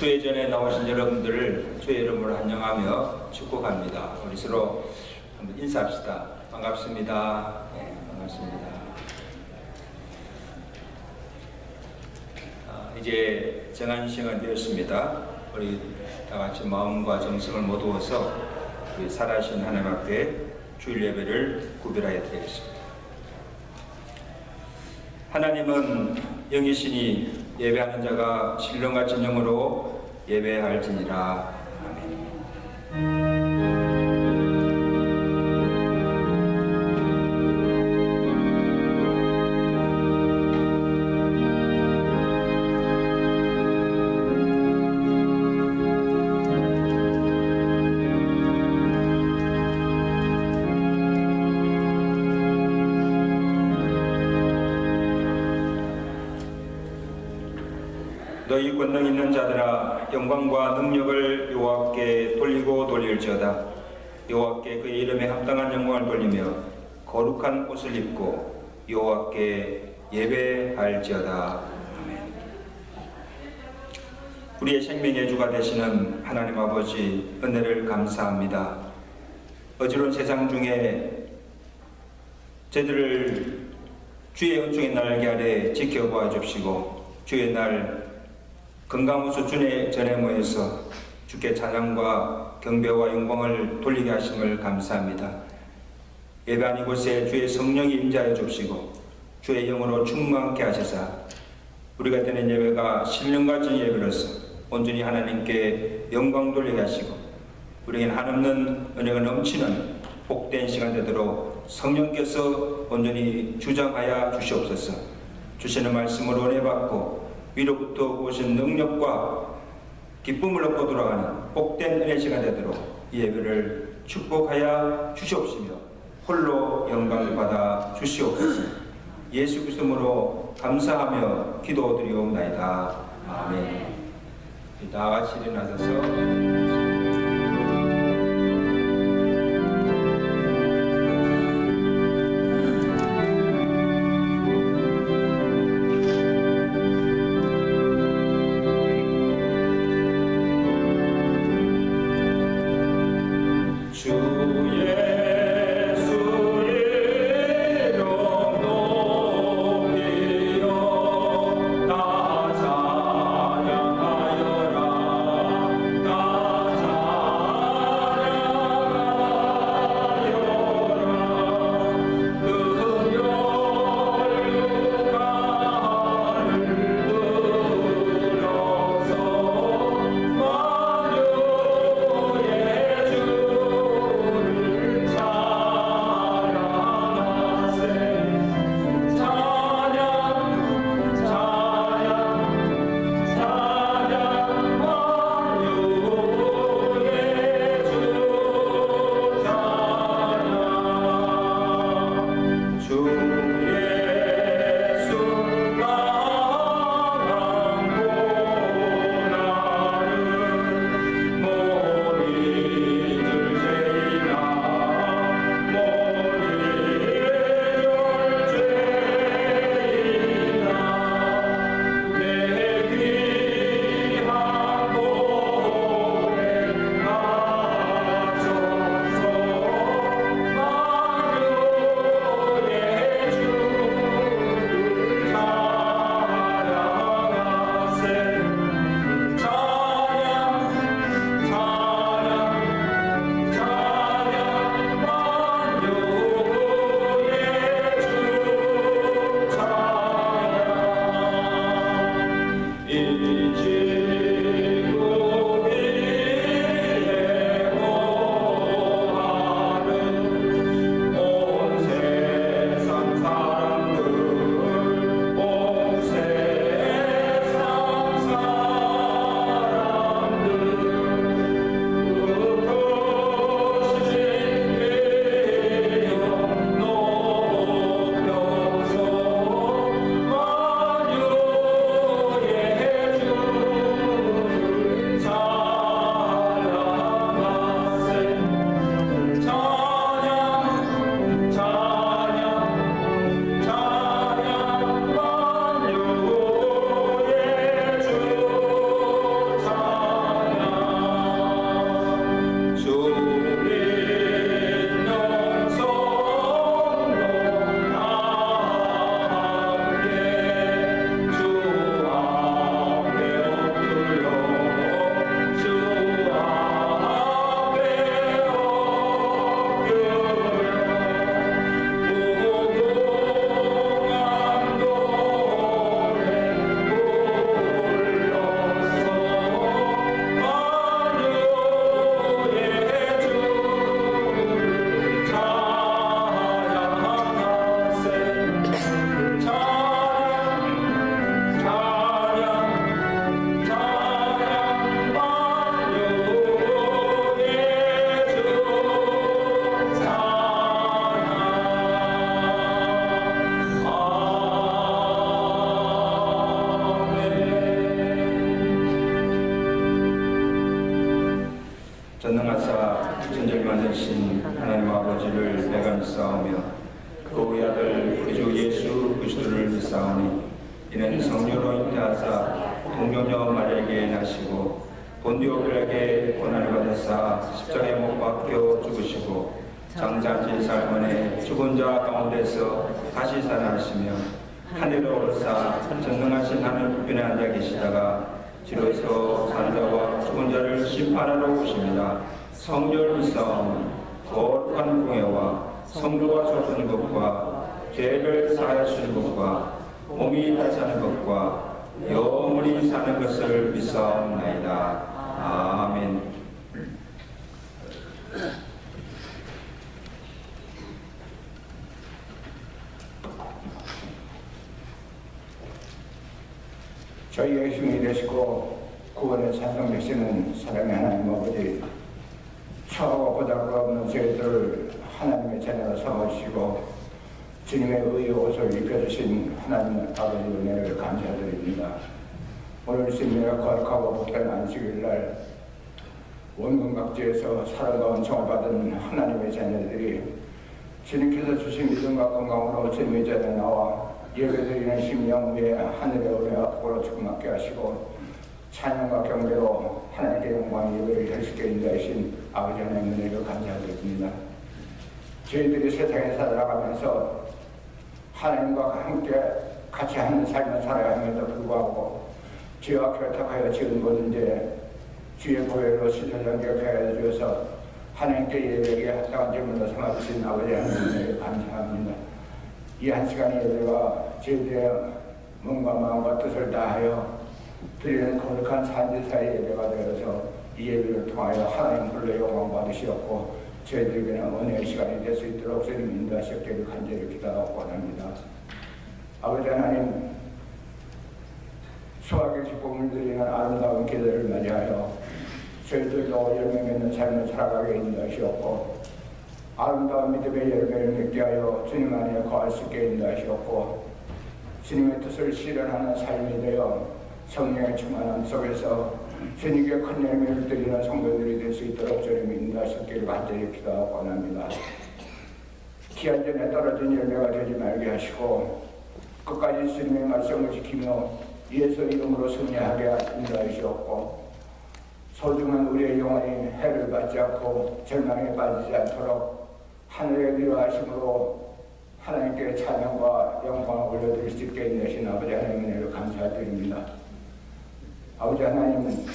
주회전에 나오신 여러분들을 주의 이름으로 환영하며 축복합니다. 우리 서로 한번 인사합시다. 반갑습니다. 네, 반갑습니다. 이제 정한 시간 되었습니다. 우리 다 같이 마음과 정성을 모두어서 우리 살아계신 하나님 앞에 주일 예배를 구별하여 드리겠습니다. 하나님은 영이시니 예배하는 자가 신령과 진정으로 예배할지니라. 아멘. 너희 권능 있는 자들아, 영광과 능력을 여호와께 돌리고 돌릴지어다. 여호와께 그의 이름에 합당한 영광을 돌리며 거룩한 옷을 입고 여호와께 예배할지어다. 아멘. 우리의 생명의 주가 되시는 하나님 아버지, 은혜를 감사합니다. 어지러운 세상 중에 저희들을 주의 은총의 날개 아래 지켜보아 주시고, 주의 날 건강우수 주의 전에 모여서 주께 찬양과 경배와 영광을 돌리게 하심을 감사합니다. 예배한 이곳에 주의 성령이 임재하여 주시고 주의 영으로 충만케 하시사 우리가 드리는 예배가 신령과 진의 예배로서 온전히 하나님께 영광 돌리게 하시고 우리에겐 한없는 은혜가 넘치는 복된 시간 되도록 성령께서 온전히 주장하여 주시옵소서. 주시는 말씀으로 은혜 받고 위로부터 오신 능력과 기쁨을 얻고 돌아가는 복된 은혜 시간 되도록 이 예배를 축복하여 주시옵시며 홀로 영광을 받아 주시옵소서. 예수 그리스도로 감사하며 기도드리옵나이다. 아멘. 다 같이 일어나셔서 찬양하여라. 그의 아들 우리 주 예수 그리스도를 믿사오니 이는 성령으로 잉태하사 동정녀 마리아에게 나시고 본디오 빌라에게 고난을 받으사 십자가에 못 박혀 죽으시고 장자지 살만에 죽은 자 가운데서 다시 살아나시며 하늘로 오르사 전능하신 하늘 우편에 앉아 계시다가 주로서 사는 자와 죽은 자를 심판하러 오십니다. 성령을 믿사오니 거룩한 공예와 성도가 주어지는 것과 죄를 사하여 주는 것과 몸이 다시 사는 것과 영원히 사는 것을 믿사옵나이다. 아멘. 저희의 힘이 되시고 구원의 찬송 되시는 사랑의 하나님 아버지, 처하고 보잘것 없는 저희들 하나님의 자녀로 삼으시고 주님의 의의 옷을 입혀주신 하나님 아버지 은혜를 감사드립니다. 오늘 주님의 거룩하고 복된 안식일날 원근 각지에서 사랑과 은총을 받은 하나님의 자녀들이 주님께서 주신 믿음과 건강으로 주님의 자리에 나와 예배드리는 심령 위에 하늘의 은혜와 복으로 충만케 하시고 찬양과 경배로 하나님께 영광 예배를 할 수 있게 인도하신 아버지 하나님의 은혜를 감사드립니다. 저희들이 세상에 살아가면서 하나님과 함께 같이 하는 삶을 살아가면서 불구하고 죄와 결탁하여 지은 모든 죄 주의 보혈로 신선하게 하여 주셔서 하나님께 예배에 합당한 제물로 삼아주신 아버지 하나님을 감사합니다. 이 한 시간의 예배가 저희들의 몸과 마음과 뜻을 다하여 드리는 거룩한 산지사의 예배가 되어서 이 예배를 통하여 하나님 불러 영광 받으시었고 저희들에게는 은혜의 시간이 될 수 있도록 주님 인도하시기를 간절히 기도하고 원합니다. 아버지 하나님, 수학의 기쁨을 드리는 아름다운 기도를 맞이하여 저희들도 열매 맺는 삶을 살아가게 인도하시었고 아름다운 믿음의 열매를 맺게 하여 주님 안에 거할 수 있게 인도하시었고 주님의 뜻을 실현하는 삶이 되어 성령의 충만함 속에서 주님께 큰 열매를 드리는 성도들이 될 수 있도록 주님 인도하시기를 간절히 기도하고 원합니다. 기한 전에 떨어진 열매가 되지 말게 하시고 끝까지 주님의 말씀을 지키며 예수 이름으로 승리하게 인도하시옵고 소중한 우리의 영혼이 해를 받지 않고 절망에 빠지지 않도록 하늘의 위로하심으로 하나님께 찬양과 영광을 올려드릴 수 있게 인도하신 아버지 하나님의 은혜를 감사드립니다. 아버지 하나님,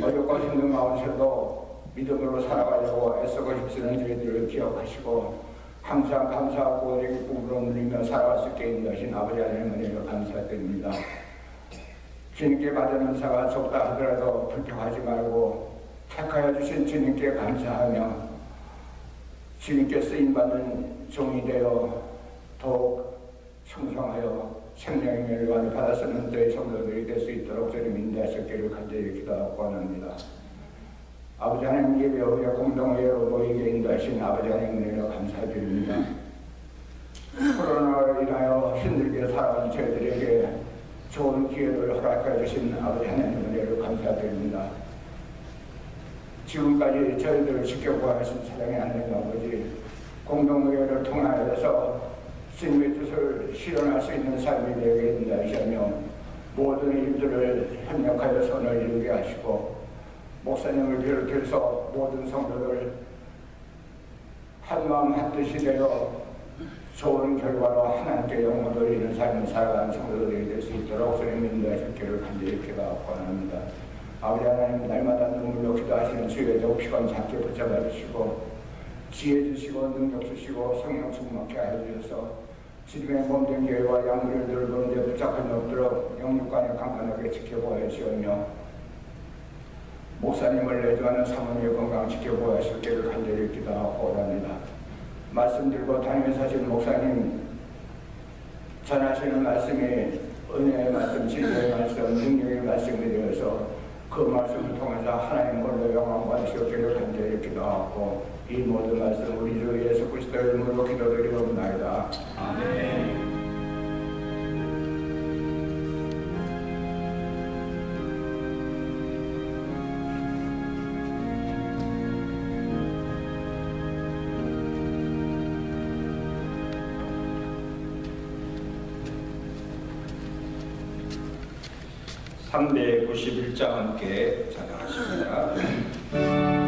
어렵고 힘든 가운데서도 믿음으로 살아가려고 애쓰고 힘쓰는 저희들을 기억하시고 항상 감사하고 은혜 기쁨으로 누리며 살아갈 수 있게 인도하신 아버지 하나님의 은혜를 감사드립니다. 주님께 받은 은사가 적다 하더라도 불평하지 말고 택하여 주신 주님께 감사하며 주님께 쓰임받는 종이 되어 더욱 충성하여 생명의 멸관을 받아 쓰는 저희 성도들이 될 수 있도록 주님 인도하셨기를 간절히 기도하고 원합니다. 아버지 하나님 예배 후에 공동회로 모이게 인도하신 아버지 하나님 은혜로 감사드립니다. 코로나로 인하여 힘들게 살아가는 저희들에게 좋은 기회를 허락해 주신 아버지 하나님 은혜를 감사드립니다. 지금까지 저희들을 지켜보아하신 사랑의 하나님 아버지, 공동의회를 통하여서 주님의 뜻을 실현할 수 있는 삶이 되게 인도하시며 모든 일들을 협력하여 선을 이루게 하시고 목사님을 비롯해서 모든 성도들 한마음 한뜻이 되어 좋은 결과로 하나님께 영광 돌리는 삶을 살아가는 성도들이 될 수 있도록 주님 인도하시기를 간절히 기도하고 원합니다. 아버지 하나님, 날마다 눈물로 기도하시는 주의 옥시간 작게 붙잡아 주시고 지혜 주시고 능력 주시고 성령 충만케 하여 주셔서 주님의 몸된 교회와 양무리를 들고 데 붙잡혀 없도록 영육간에 강건하게 지켜보아 주시며 목사님을 내주하는 사모님의 건강 지켜보아 주시기를 간절히 기도하고 원합니다. 말씀 들고 다니면서 하시는 목사님 전하시는 말씀이 은혜의 말씀, 진리의 말씀, 능력의 말씀이 되어서 그 말씀을 통해서 하나님 홀로 영광 받으시기를 간절히 기도하고 이 모든 말씀 우리 주 예수 그리스도의 이름으로 기도드리옵나이다. 아멘. 391장 함께 찬양하십니다. 그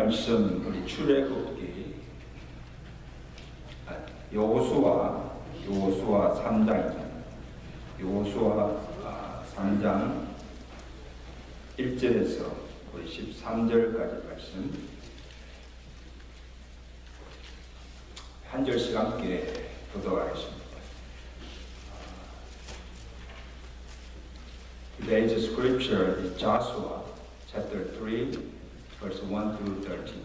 말씀 우리 출애굽기 여호수아 3장입니다. 여호수아 3장 1절에서 우리 13절까지 말씀 한 절씩 함께 교독하겠습니다. Today's scripture is Joshua chapter 3 verse 1 through 13.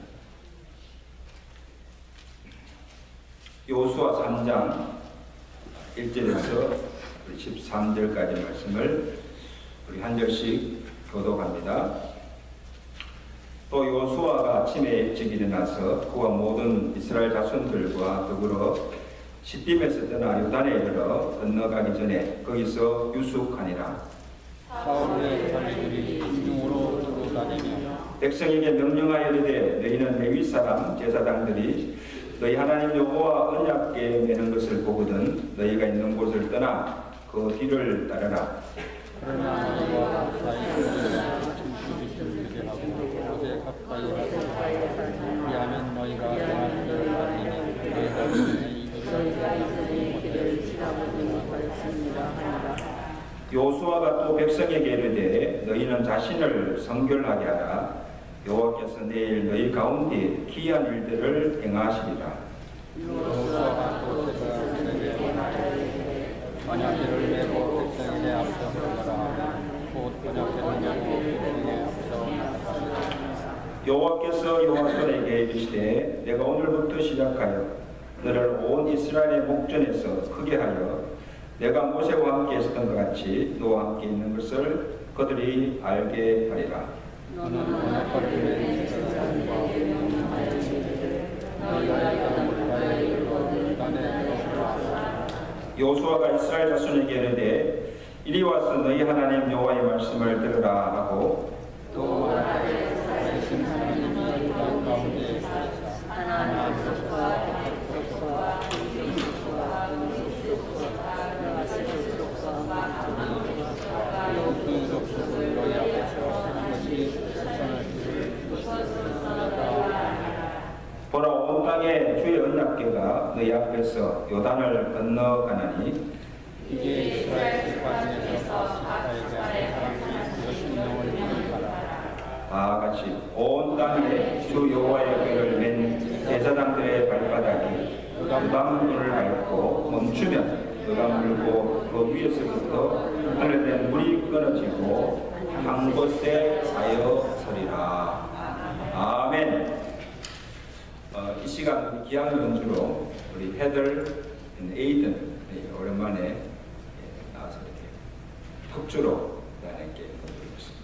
여호수아 3장 1절에서 13절까지 말씀을 우리 한 절씩 교독합니다. 또 여호수아가 아침에 일찍 일어나서 그와 모든 이스라엘 자손들과 더불어 시딤에서 떠나 요단에 이르러 건너가기 전에 거기서 유숙하니라. 사울의 자매들이 군중으로 두루 다니며 백성에게 명령하여 이르되 너희는 레위 사람 제사장들이 너희 하나님 여호와 언약궤 매는 것을 보거든 너희가 있는 곳을 떠나 그 뒤를 따르라. 그러나 너희와 가까이 춤추기를 유대하고 어제 가까이 하소서. 그리하면 너희가 정한 길을 가리니 내 하나님의 이들을 길을 지나보지 못하였습니다 하니라. 여호수아가 또 백성에게 이르되 너희는 자신을 성결하게 하라. 여호와께서 내일 너희 가운데 기이한 일들을 행하시리라. 여호수아가 또 제사장들에게 말하되 언약궤를 메고 백성에게 앞서 걸어가라 하면 곧 언약궤를 메고 백성에게 앞서 나가시리라. 여호와께서 여호수아에게 이르시되 내가 오늘부터 시작하여 너를 온 이스라엘의 목전에서 크게 하여 내가 모세와 함께 있었던 것 같이 너와 함께 있는 것을 그들이 알게 하리라. 너는 언약궤를 맨 제사장과 명령하여 너희가 이런 물가에 이르거든 단에 들어가라. 여호수아가 이스라엘 자손에게 이르되 이리 와서 너희 하나님 여호와의 말씀을 들으라 하고 또 말하되 내신 하나님이 이 땅 가운데 있으시사 하나 족속과 족속과 족속과 족속과 너희 족속을 너희 앞에서 하는 것이 선을 보라 온 땅에 주의 언약궤가 너희 앞에서 요단을 건너가나니 이제 이스라엘 지파 중에서 지파에게 사람들이 이것이 명을 부르라. 다 같이 온 땅에 주 여호와의 궤를 맨 제사장들의 발바닥이 그강물을 밟고 멈추면 그가 물고 그 위에서부터 하늘된 물이 끊어지고 한 곳에 쌓여 서리라. 아멘. 이 시간 기양 연주로 우리 헤들 에이든 오랜만에 나와서 이렇게 폭주로 하나님께 드리겠습니다.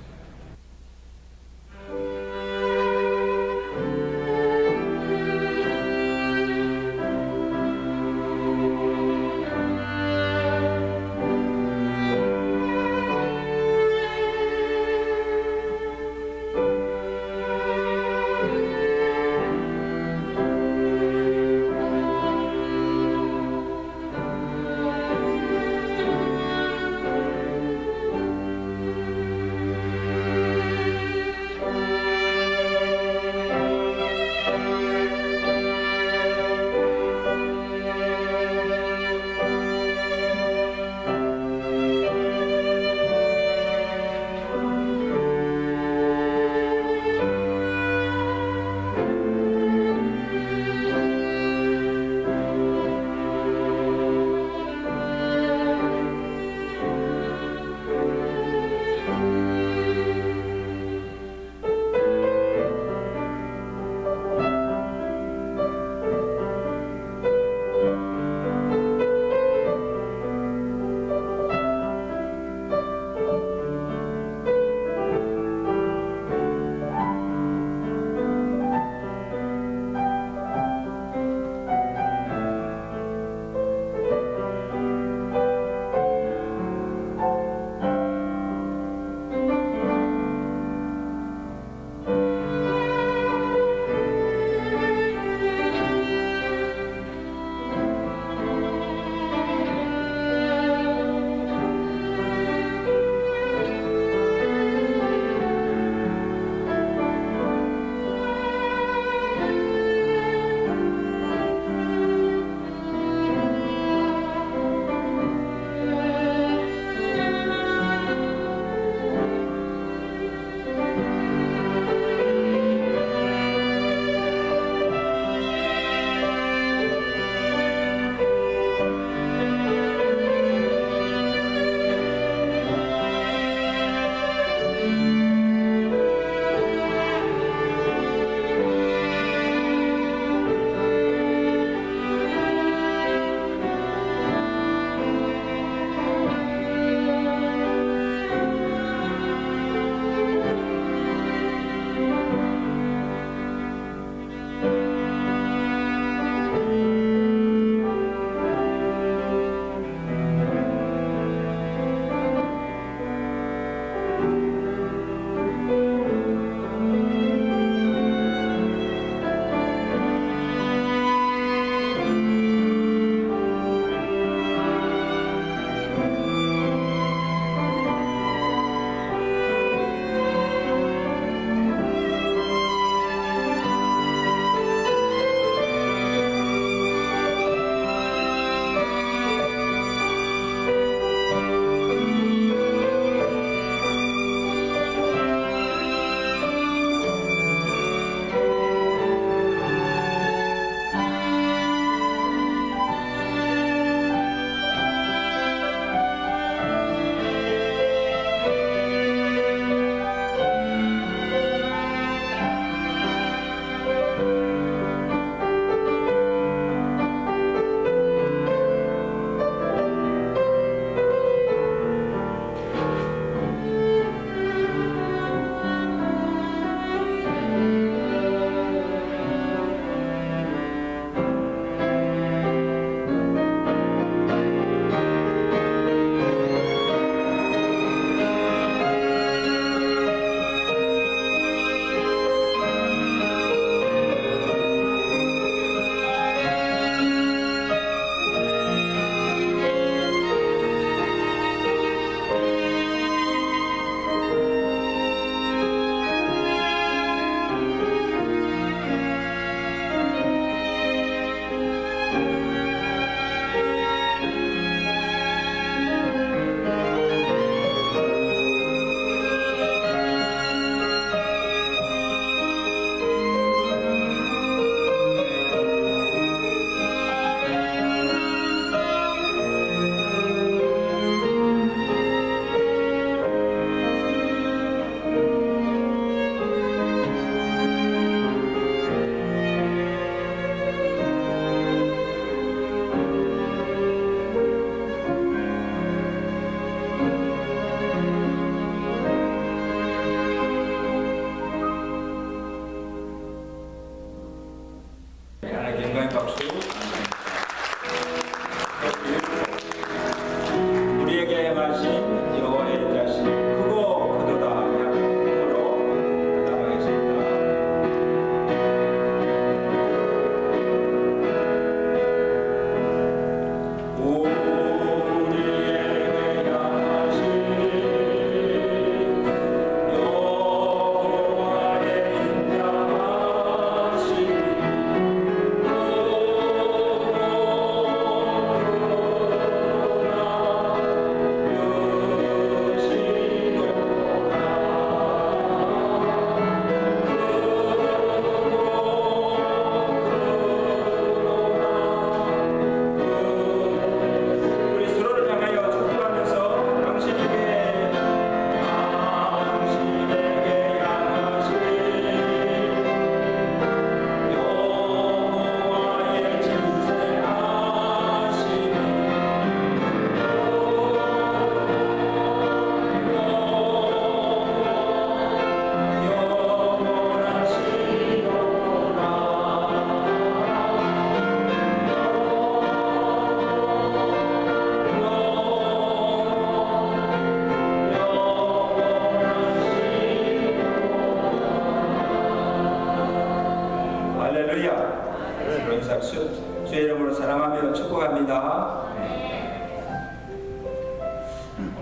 주의 이름으로 사랑하며 축복합니다.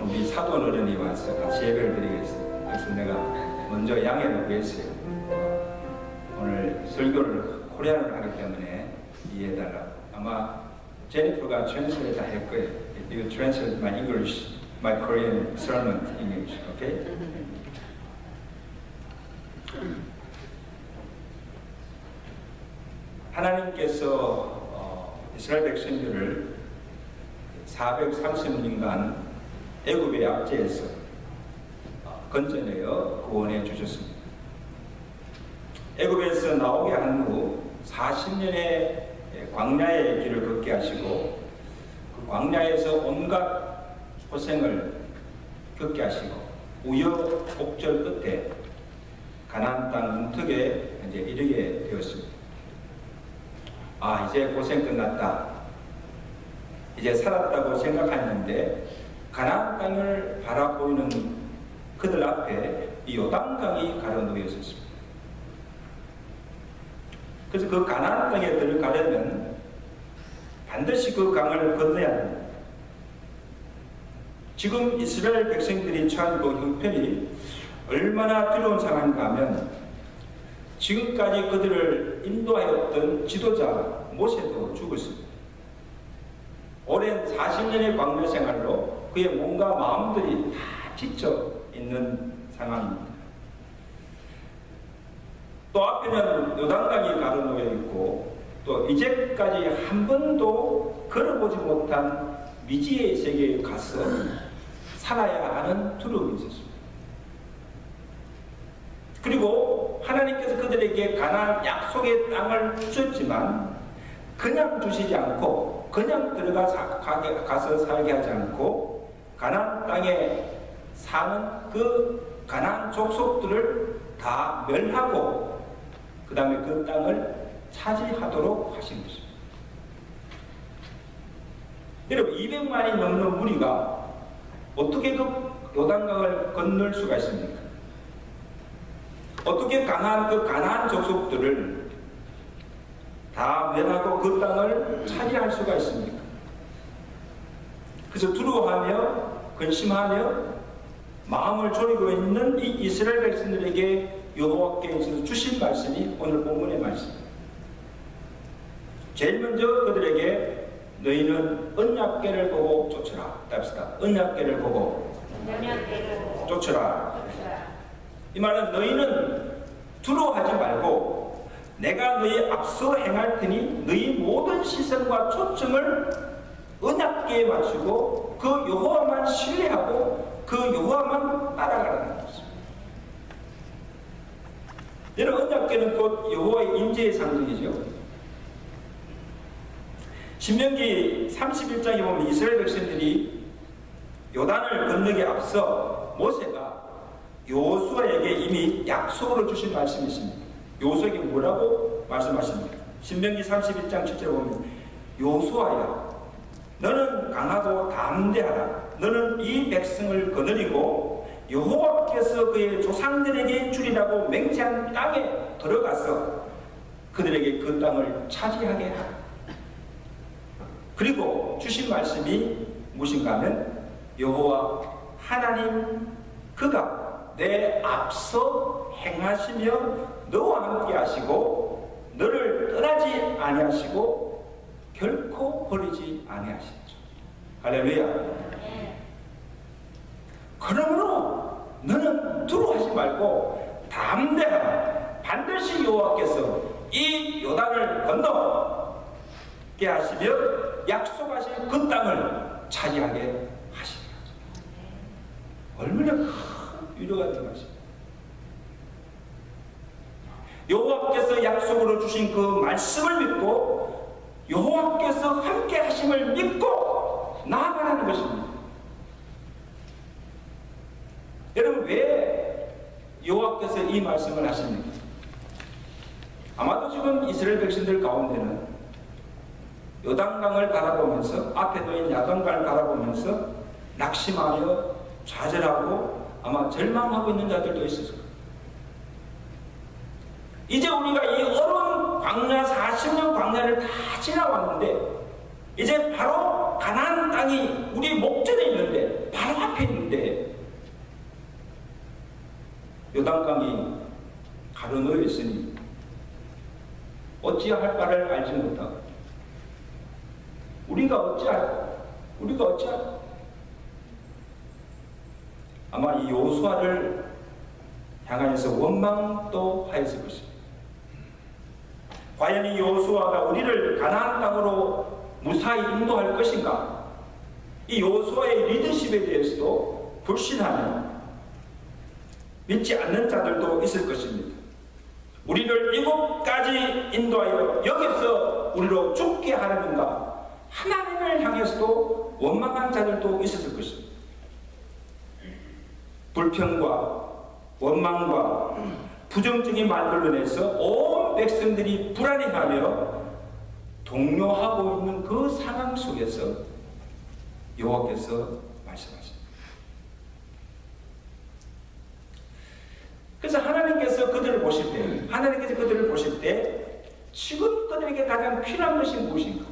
우리 사돈 어른이 와서 같이 예배를 드리겠습니다. 그래서 내가 먼저 양해를 구했어요. 오늘 설교를 코리안어로 하기 때문에 이해해달라고. 아마 제니퍼가 트랜스레이트 할 거예요. You translate my English, my Korean sermon in English, okay? 하나님께서 이스라엘 백성들을 430년간 애굽의 압제에서 건져내어 구원해 주셨습니다. 애굽에서 나오게 한 후 40년의 광야의 길을 걷게 하시고 그 광야에서 온갖 고생을 겪게 하시고 우여곡절 끝에 가나안 땅 문턱에 이제 이르게 되었습니다. 아, 이제 고생 끝났다. 이제 살았다고 생각했는데 가나안 땅을 바라보이는 그들 앞에 이 요단강이 가로놓여 있었습니다. 그래서 그 가나안 땅에 들어가려면 반드시 그 강을 건너야 합니다. 지금 이스라엘 백성들이 처한 그 형편이 얼마나 두려운 상황인가 하면 지금까지 그들을 인도하였던 지도자 모세도 죽었습니다. 오랜 40년의 광야 생활로 그의 몸과 마음들이 다 지쳐 있는 상황입니다. 또 앞에는 요단강이 가로놓여 있고 또 이제까지 한 번도 걸어보지 못한 미지의 세계에 가서 살아야 하는 두려움이 있었습니다. 그리고 하나님께서 그들에게 가나안 약속의 땅을 주셨지만 그냥 주시지 않고 그냥 가서 살게 하지 않고 가나안 땅에 사는 그 가나안 족속들을 다 멸하고 그 다음에 그 땅을 차지하도록 하신 것입니다. 여러분 200만이 넘는 무리가 어떻게 그 요단강을 건널 수가 있습니까? 어떻게 강한 그 가나안 족속들을 다 멸하고 그 땅을 차지할 수가 있습니까? 그래서 두려워하며 근심하며 마음을 졸이고 있는 이 이스라엘 백성들에게 여호와께서 주신 말씀이 오늘 본문의 말씀입니다. 제일 먼저 그들에게 너희는 언약궤를 보고 쫓으라. 답시다. 언약궤를 보고 쫓으라. 이 말은 너희는 두려워하지 말고 내가 너희 앞서 행할 테니 너희 모든 시선과 초점을 언약궤에 맞추고 그 여호와만 신뢰하고 그 여호와만 따라가라는 것입니다. 여러분 언약궤는 곧 여호와의 임재의 상징이죠. 신명기 31장에 보면 이스라엘 백성들이 요단을 건너기 앞서 모세가 여호수아에게 이미 약속으로 주신 말씀이 있습니다. 여호수아에게 뭐라고 말씀하십니까? 신명기 31장 7절에 보면 여호수아야 너는 강하고 담대하라. 너는 이 백성을 거느리고 여호와께서 그의 조상들에게 주리라고 맹세한 땅에 들어가서 그들에게 그 땅을 차지하게 하라. 그리고 주신 말씀이 무엇인가 하면 여호와 하나님 그가 내 앞서 행하시며 너와 함께 하시고 너를 떠나지 아니하시고 결코 버리지 아니하시죠. 할렐루야. 그러므로 너는 두려워하지 말고 담대하라. 반드시 여호와께서 이 요단을 건너게 하시며 약속하신 그 땅을 차지하게 하시리라. 얼마나 큰 위로가 되는 것입니다. 여호와께서 약속으로 주신 그 말씀을 믿고 여호와께서 함께 하심을 믿고 나아가라는 것입니다. 여러분 왜 여호와께서 이 말씀을 하십니까? 아마도 지금 이스라엘 백성들 가운데는 요단강을 바라보면서 앞에 놓인 야단강을 바라보면서 낙심하며 좌절하고 아마 절망하고 있는 자들도 있었을 거예요. 이제 우리가 이 어려운 광야 40년 광야를 다 지나왔는데 이제 바로 가나안 땅이 우리 목전에 있는데 바로 앞에 있는데 요단강이 가로놓여 있으니 어찌할 바를 알지 못하고 우리가 어찌할까? 아마 이 요수아를 향하여서 원망도 하였을 것입니다. 과연 이 요수아가 우리를 가나안 땅으로 무사히 인도할 것인가? 이 요수아의 리더십에 대해서도 불신하며 믿지 않는 자들도 있을 것입니다. 우리를 이곳까지 인도하여 여기서 우리로 죽게 하려는가? 하나님을 향해서도 원망한 자들도 있었을 것입니다. 불평과 원망과 부정적인 말들로 인해서 온 백성들이 불안해하며 동요하고 있는 그 상황 속에서 여호와께서 말씀하십니다. 그래서 하나님께서 그들을 보실 때 지금 그들에게 가장 필요한 것이 무엇인가?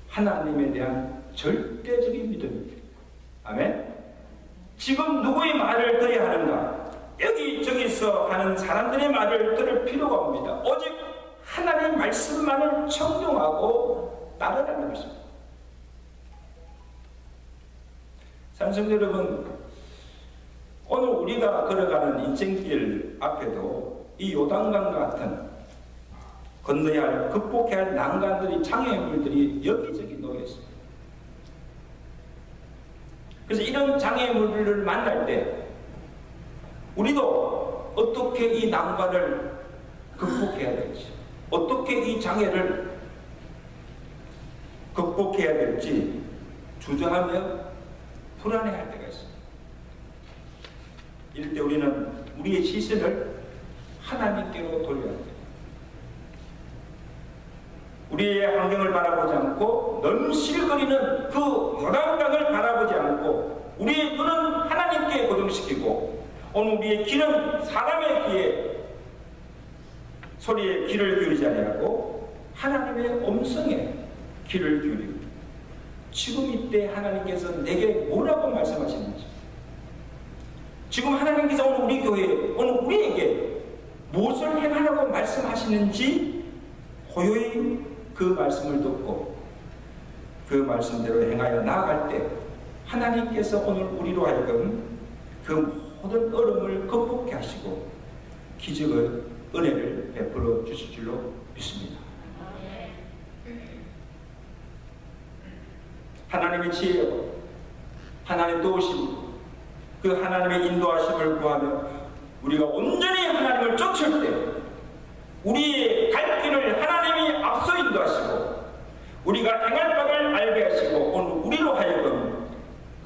하나님에 대한 절대적인 믿음입니다. 아멘. 지금 누구의 말을 들어야 하는가? 여기저기서 하는 사람들의 말을 들을 필요가 없습니다. 오직 하나님의 말씀만을 청종하고 따르라는 것입니다. 산성 여러분, 오늘 우리가 걸어가는 인생길 앞에도 이 요단강 같은 건너야 할, 극복해야 할 난관들이, 장애물들이 여기저기 놓여 있습니다. 그래서 이런 장애물들을 만날 때 우리도 어떻게 이 난관을 극복해야 될지, 어떻게 이 장애를 극복해야 될지 주저하며 불안해할 때가 있습니다. 이럴 때 우리는 우리의 시선을 하나님께로 돌려야 합니다. 우리의 환경을 바라보지 않고 넘실거리는 그 요단강을 바라보지 않고 우리의 눈은 하나님께 고정시키고 오늘 우리의 귀는 사람의 귀에 소리에 귀를 기울이지 아니하고 하나님의 음성에 귀를 기울이고 지금 이때 하나님께서 내게 뭐라고 말씀하시는지, 지금 하나님께서 오늘 우리 교회에, 오늘 우리에게 무엇을 행하라고 말씀하시는지 고요히 그 말씀을 듣고 그 말씀대로 행하여 나아갈 때 하나님께서 오늘 우리로 하여금 그 모든 어려움을 극복해 하시고 기적의 은혜를 베풀어 주실 줄로 믿습니다. 하나님의 지혜와 하나님의 도우심, 그 하나님의 인도하심을 구하며 우리가 온전히 하나님을 쫓을 때 우리의 갈 길을 하나님이 앞서 인도하시고 우리가 행할 바를 알게 하시고 오늘 우리로 하여금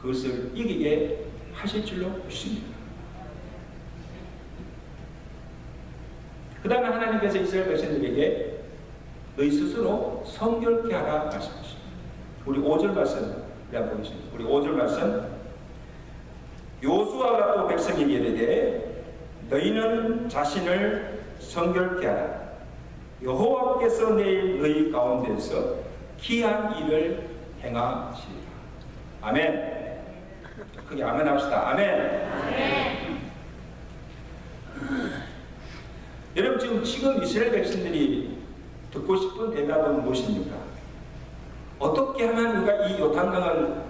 그것을 이기게 하실 줄로 믿습니다. 그 다음에 하나님께서 이스라엘 백성들에게 너희 스스로 성결케 하라 말씀하십니다. 우리 5절 말씀 한번 보겠습니다. 우리 5절 말씀, 요수아가 또 백성에게 이르되 너희는 자신을 성결케 하라. 여호와께서 내일 너희 가운데서 기한 일을 행하시리라. 아멘. 크게 아멘 합시다. 아멘. 아멘. 여러분, 지금 이스라엘 백성들이 듣고 싶은 대답은 무엇입니까? 어떻게 하면 우리가 이 요단강을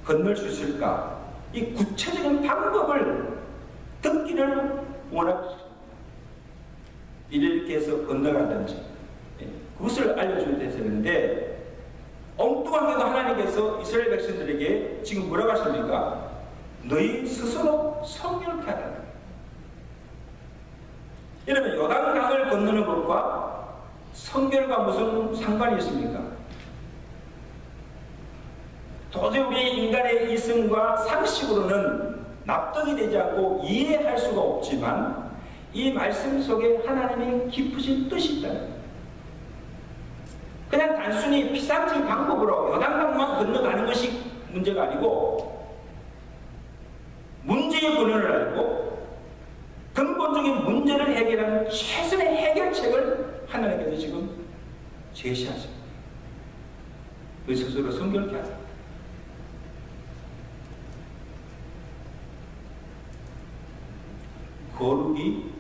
건널 수 있을까? 이 구체적인 방법을 듣기를 원합니다. 이렇게 해서 건너가든지 그것을 알려줘야 되는데 엉뚱하게도 하나님께서 이스라엘 백성들에게 지금 뭐라고 하십니까? 너희 스스로 성결케 하라. 여러분, 요단강을 건너는 것과 성결과 무슨 상관이 있습니까? 도저히 우리 인간의 이성과 상식으로는 납득이 되지 않고 이해할 수가 없지만 이 말씀 속에 하나님의 깊으신 뜻이 있다는 거예요. 그냥 단순히 피상적인 방법으로 요단강만 건너가는 것이 문제가 아니고 문제의 근원을 알고 근본적인 문제를 해결하는 최선의 해결책을 하나님께서 지금 제시하십니다. 그 스스로 성결케 하라. 거룩이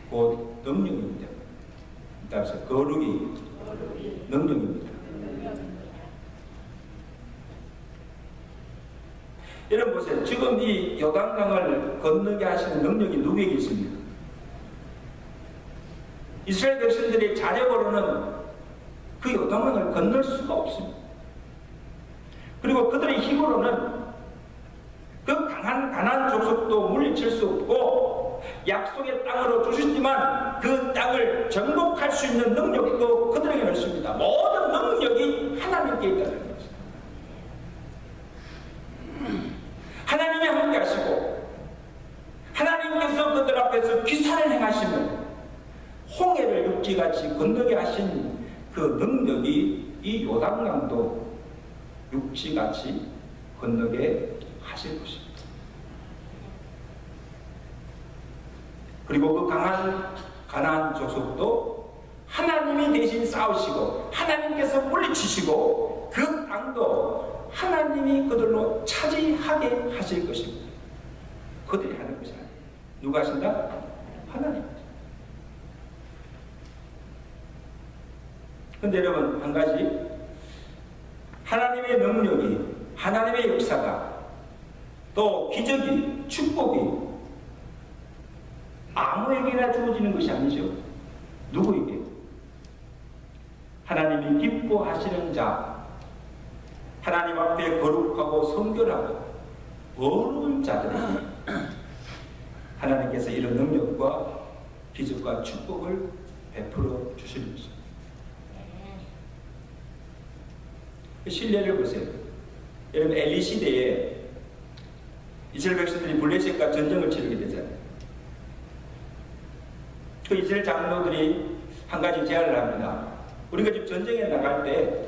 곧 능력입니다. 따라서 거룩이 능력입니다. 여러분 보세요. 지금 이 요단강을 건너게 하시는 능력이 누구에게 있습니까? 이스라엘 백성들의 자력으로는 그 요단강을 건널 수가 없습니다. 그리고 그들의 힘으로는 그 강한 가나안 족속도 물리칠 수 없고 약속의 땅으로 주셨지만 그 땅을 정복할 수 있는 능력도 그들에게는 없습니다. 모든 능력이 하나님께 있다는 것입니다. 하나님이 함께 하시고 하나님께서 그들 앞에서 기사를 행하시면 홍해를 육지같이 건너게 하신 그 능력이 이 요단강도 육지같이 건너게 하실 것입니다. 그리고 그 강한 가나안 족속도 하나님이 대신 싸우시고 하나님께서 물리치시고 그 땅도 하나님이 그들로 차지하게 하실 것입니다. 그들이 하는 것이 아니에요. 누가 하신다? 하나님. 근데 여러분 한 가지, 하나님의 능력이, 하나님의 역사가, 또 기적이, 축복이 아무에게나 주어지는 것이 아니죠. 누구에게? 하나님이 기뻐하시는 자, 하나님 앞에 거룩하고 성결하고 어려운 자들에게 하나님께서 이런 능력과 기적과 축복을 베풀어 주시는 것입니다. 신뢰를 보세요. 여러분 엘리 시대에 이스라엘 백성들이 블레셋과 전쟁을 치르게 되잖아요. 그 이스라엘 장로들이 한 가지 제안을 합니다. 우리가 지금 전쟁에 나갈 때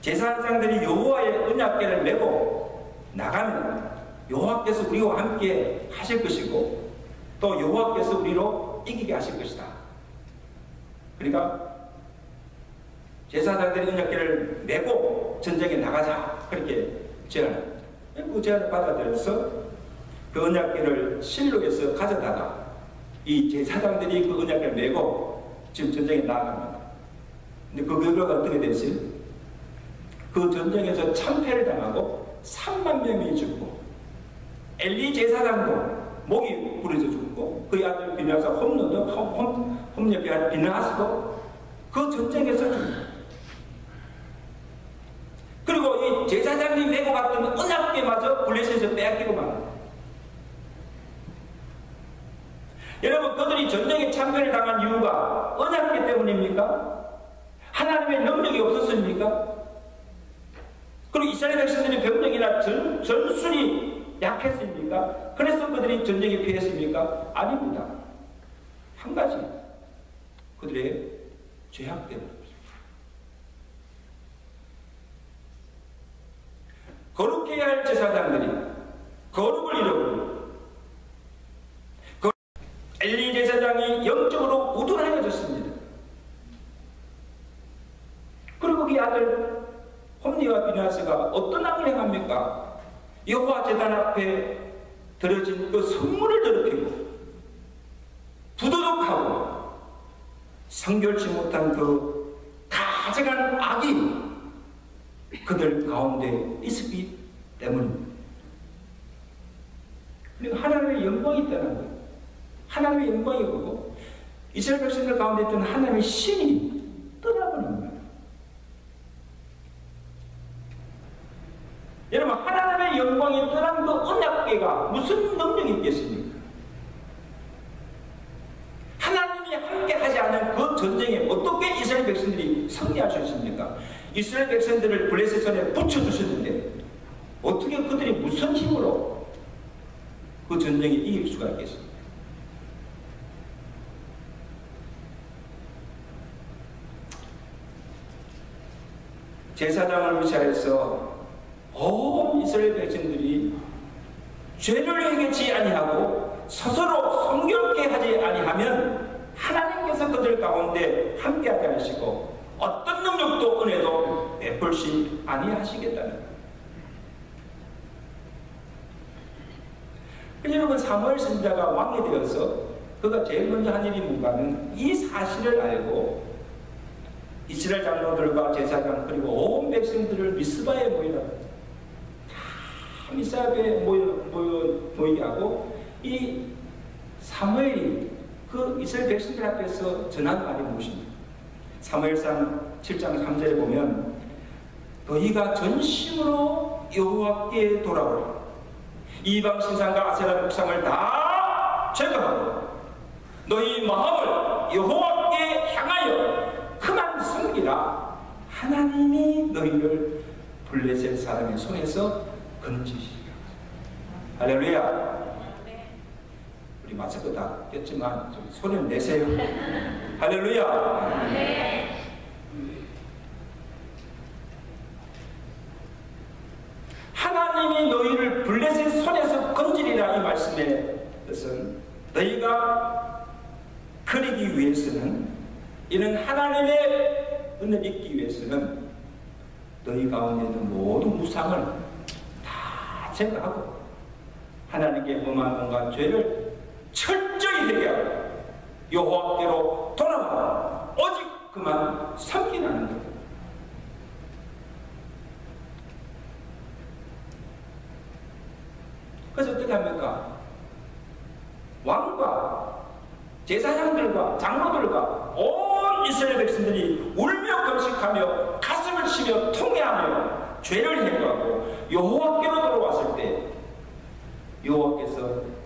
제사장들이 여호와의 언약궤를 메고 나가면 여호와께서 우리와 함께 하실 것이고 또 여호와께서 우리로 이기게 하실 것이다. 그러니까 제사장들이 언약궤를 메고 전쟁에 나가자, 그렇게 제안합니다. 그 제안을 받아들여서 그 언약궤를 실로에서 가져다가 이 제사장들이 그 언약궤를 메고 지금 전쟁에 나갑니다. 근데 그 결과가 어떻게 됐어요? 그 전쟁에서 참패를 당하고 3만 명이 죽고 엘리 제사장도 목이 부러져 죽고 그의 아들 비느하스 홈녀의 아들 비느하스도 그 전쟁에서 죽고, 그리고 이 제사장이 메고 갔던 언약궤마저 블레셋에서 빼앗기고 말합니다. 여러분 그들이 전쟁에 참패를 당한 이유가 언약궤 때문입니까? 하나님의 능력이 없었습니까? 그리고 이스라엘 백성들의 병력이나 전술이 약했습니까? 그래서 그들이 전쟁에 피했습니까? 아닙니다. 한 가지, 그들의 죄악 때문입니다. 거룩해야 할 제사장들이 거룩을 잃어버리고 엘리 제사장이 영적으로 우둔하여졌습니다. 그리고 그 아들 홈니와 비느하스가 어떤 악을 행합니까? 여호와 제단 앞에 드려진 그 성물을 더럽히고 부도덕하고 성결치 못한 그 가증한 악이 그들 가운데 있었기 때문입니다. 그리고 하나님의 영광이 있다는 거예요. 하나님의 영광이 보고 이스라엘 백성들 가운데 있던 하나님의 신이 떠나버린 거예요. 여러분 하나님의 영광이 떠난 그 언약궤가 무슨 능력이 있겠습니까? 하나님이 함께 하지 않은 그 전쟁에 어떻게 이스라엘 백성들이 승리할 수 있습니까? 이스라엘 백성들을 블레셋 손에 붙여주셨는데 어떻게 그들이 무슨 힘으로 그 전쟁에 이길 수가 있겠습니까? 제사장을 위시하여서 온 이스라엘 백성들이 죄를 행하지 아니하고 스스로 성결케 하지 아니하면 하나님께서 그 그들 가운데 함께하게 하시고 어떤 능력도 은혜도 베풀지 아니하시겠다는 거예요. 여러분, 사무엘 선지자가 왕이 되어서 그가 제일 먼저 한 일이 뭔가는 이 사실을 알고 이스라엘 장로들과 제사장 그리고 온 백성들을 미스바에 모이라, 다 미스바에 모이게 하고 이 사무엘이 그 이스라엘 백성들 앞에서 전한 말이 무엇입니까? 사무엘상 7장 3절에 보면 너희가 전심으로 여호와께 돌아오라. 이방 신상과 아세라 목상을 다 제거하고 너희 마음을 여호와께 향하여 그만 섬기라. 하나님이 너희를 블레셋 사람의 손에서 건지시리라. 할렐루야. 우리 마스크 다 꼈지만 좀 손을 내세요. 할렐루야. 하나님이 너희를 블레셋 손에서 건지리라. 이 말씀의 뜻은 너희가 그리기 위해서는, 이는 하나님의 은혜를 입기 위해서는 너희 가운데 있는 모든 무상을 다 제거하고 하나님께 범한 온갖 죄를 철저히 회개하고 여호와께로 돌아와 오직 그만 섬기라는 것. 그래서 어떻게 합니까? 왕과 제사장들과 장로들과 온 이스라엘 백성들이 울며 금식하며 가슴을 치며 통회하며 죄를 해고하고 여호와께로 돌아왔을 때 여호와께서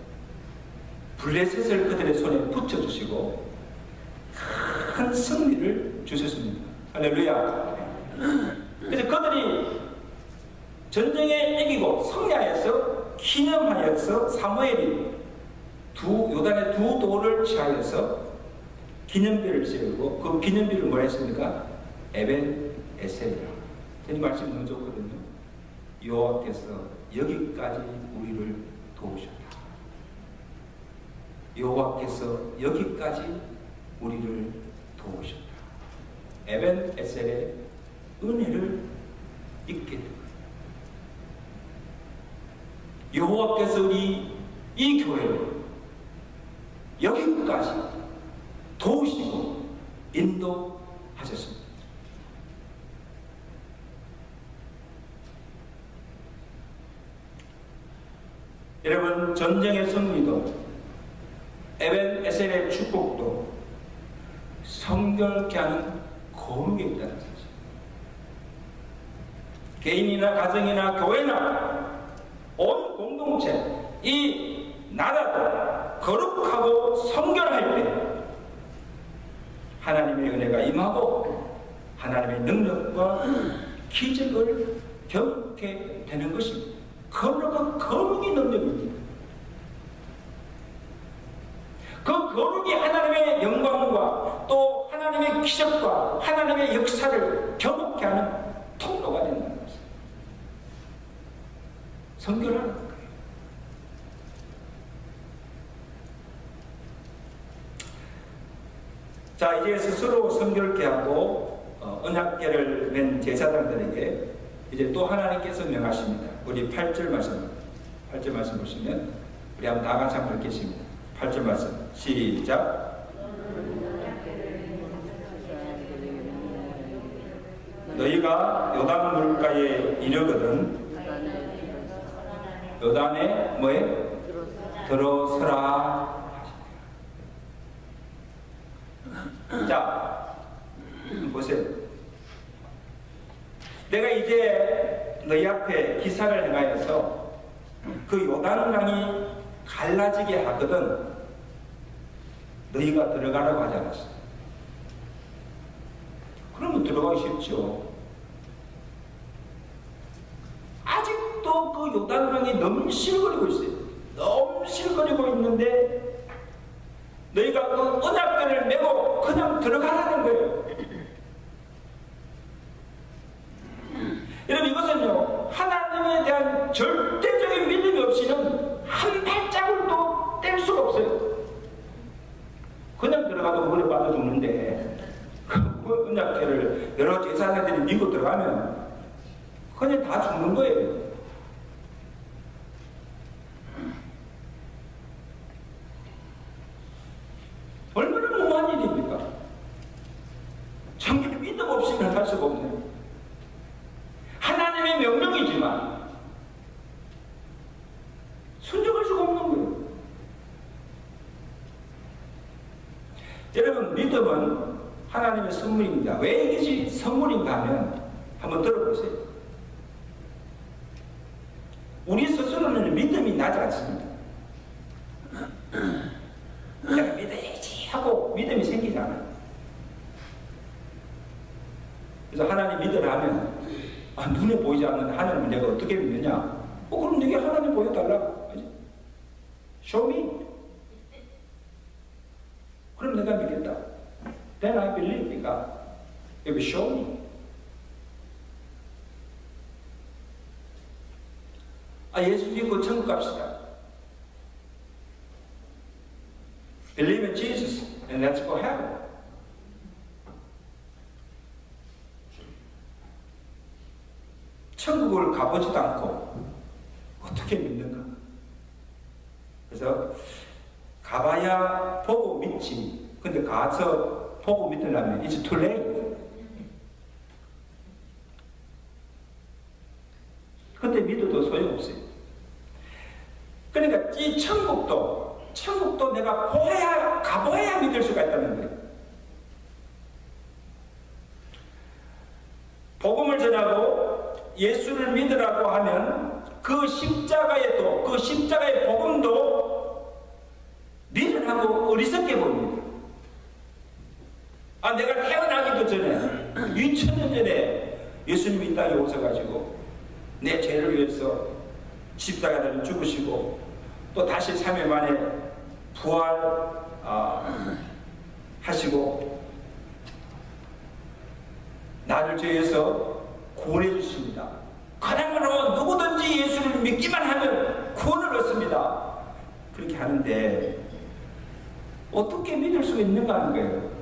블레셋을 그들의 손에 붙여주시고 큰 승리를 주셨습니다. 할렐루야. 그래서 그들이 전쟁에 이기고 승리하여서 기념하여서 사무엘이 요단의 두 돌을 취하여서 기념비를 세우고 그 기념비를 뭐라 했습니까? 에벤 에셀이라. 이 말씀이 너무 좋거든요. 여호와께서 여기까지 우리를 도우셨다. 여호와께서 여기까지 우리를 도우셨다. 에벤 에셀의 은혜를 잊게 됩니다. 여호와께서 우리 이 교회를 여기까지 도우시고 인도하셨습니다. 여러분, 전쟁의 승리도 에벤 에셀의 축복도 성결케 하는 거룩에 있다는 사실. 개인이나 가정이나 교회나 온 공동체, 이 나라도 거룩하고 성결할 때 하나님의 은혜가 임하고 하나님의 능력과 기적을 겪게 되는 것입니다. 거룩은 거룩이 능력입니다. 그 거룩이 하나님의 영광과 또 하나님의 기적과 하나님의 역사를 경험케 하는 통로가 된다는 것입니다. 성결하는 거예요. 자, 이제 스스로 성결케 하고 언약궤를 맨 제사장들에게 이제 또 하나님께서 명하십니다. 우리 8절 말씀 보시면 우리 한번 다 같이 한번 읽겠습니다. 8절 말씀 시작. 너희가 요단 물가에 이르거든 요단에 뭐에 들어서라. 자, 보세요. 내가 이제 너희 앞에 기사를 행하여서 그 요단강이 갈라지게 하거든 너희가 들어가라고 하지 않았어. 그러면 들어가기 쉽죠. 아직도 그 요단강이 넘실거리고 있어요. 넘실거리고 있는데 너희가 그 언약궤를 메고 그냥 들어가라는 거예요. 여러분, 이것은요 하나님에 대한 절대적인 믿음이 없이는 한 발자국도 뗄 수가 없어요. 그냥 들어가도 물에 빠져 맞아 죽는데 그 언약궤를 여러 제사장들이 밀고 들어가면 그냥 다 죽는 거예요. 얼마나 무모한 일입니까? 정말 믿음 없이는 할 수가 없네요. 하나님의 명령이지만 순종할 수가 없는 거예요. 여러분, 믿음은 하나님의 선물입니다. 왜 이것이 선물인가 하면 한번 들어보세요. 우리 스스로는 믿음이 나지 않습니다. 내가 믿어야지 하고 믿음이 생기지 않아요. 그래서 하나님 믿으라 하면 눈에 보이지 않는 하나님을 내가 어떻게 믿느냐? 그럼 네가 하나님 보여달라. Show me. 그럼 내가 믿겠다. Then I believe God. If you show me. 예수 믿고 천국 갑시다. Believe in Jesus and let's go heaven. 천국을 가보지도 않고 어떻게 믿는가? 그래서 가봐야 보고 믿지. 근데 가서 보고 믿으려면 it's too late. 근데 믿어도 소용없어요. 그러니까 이 천국도 내가 가봐야 믿을 수가 있다는 거예요. 복음을 전하고 예수를 믿으라고 하면 그 십자가의 복음도 미련하고 어리석게 보입니다. 내가 태어나기도 전에 2000년 전에 예수님이 이 땅에 오셔가지고 내 죄를 위해서 십자가를 죽으시고 또 다시 3일 만에 부활하시고 나를 죄에서 구원해 주십니다. 그러므로 누구든지 예수를 믿기만 하면 구원을 얻습니다. 그렇게 하는데 어떻게 믿을 수 있는가 하는 거예요.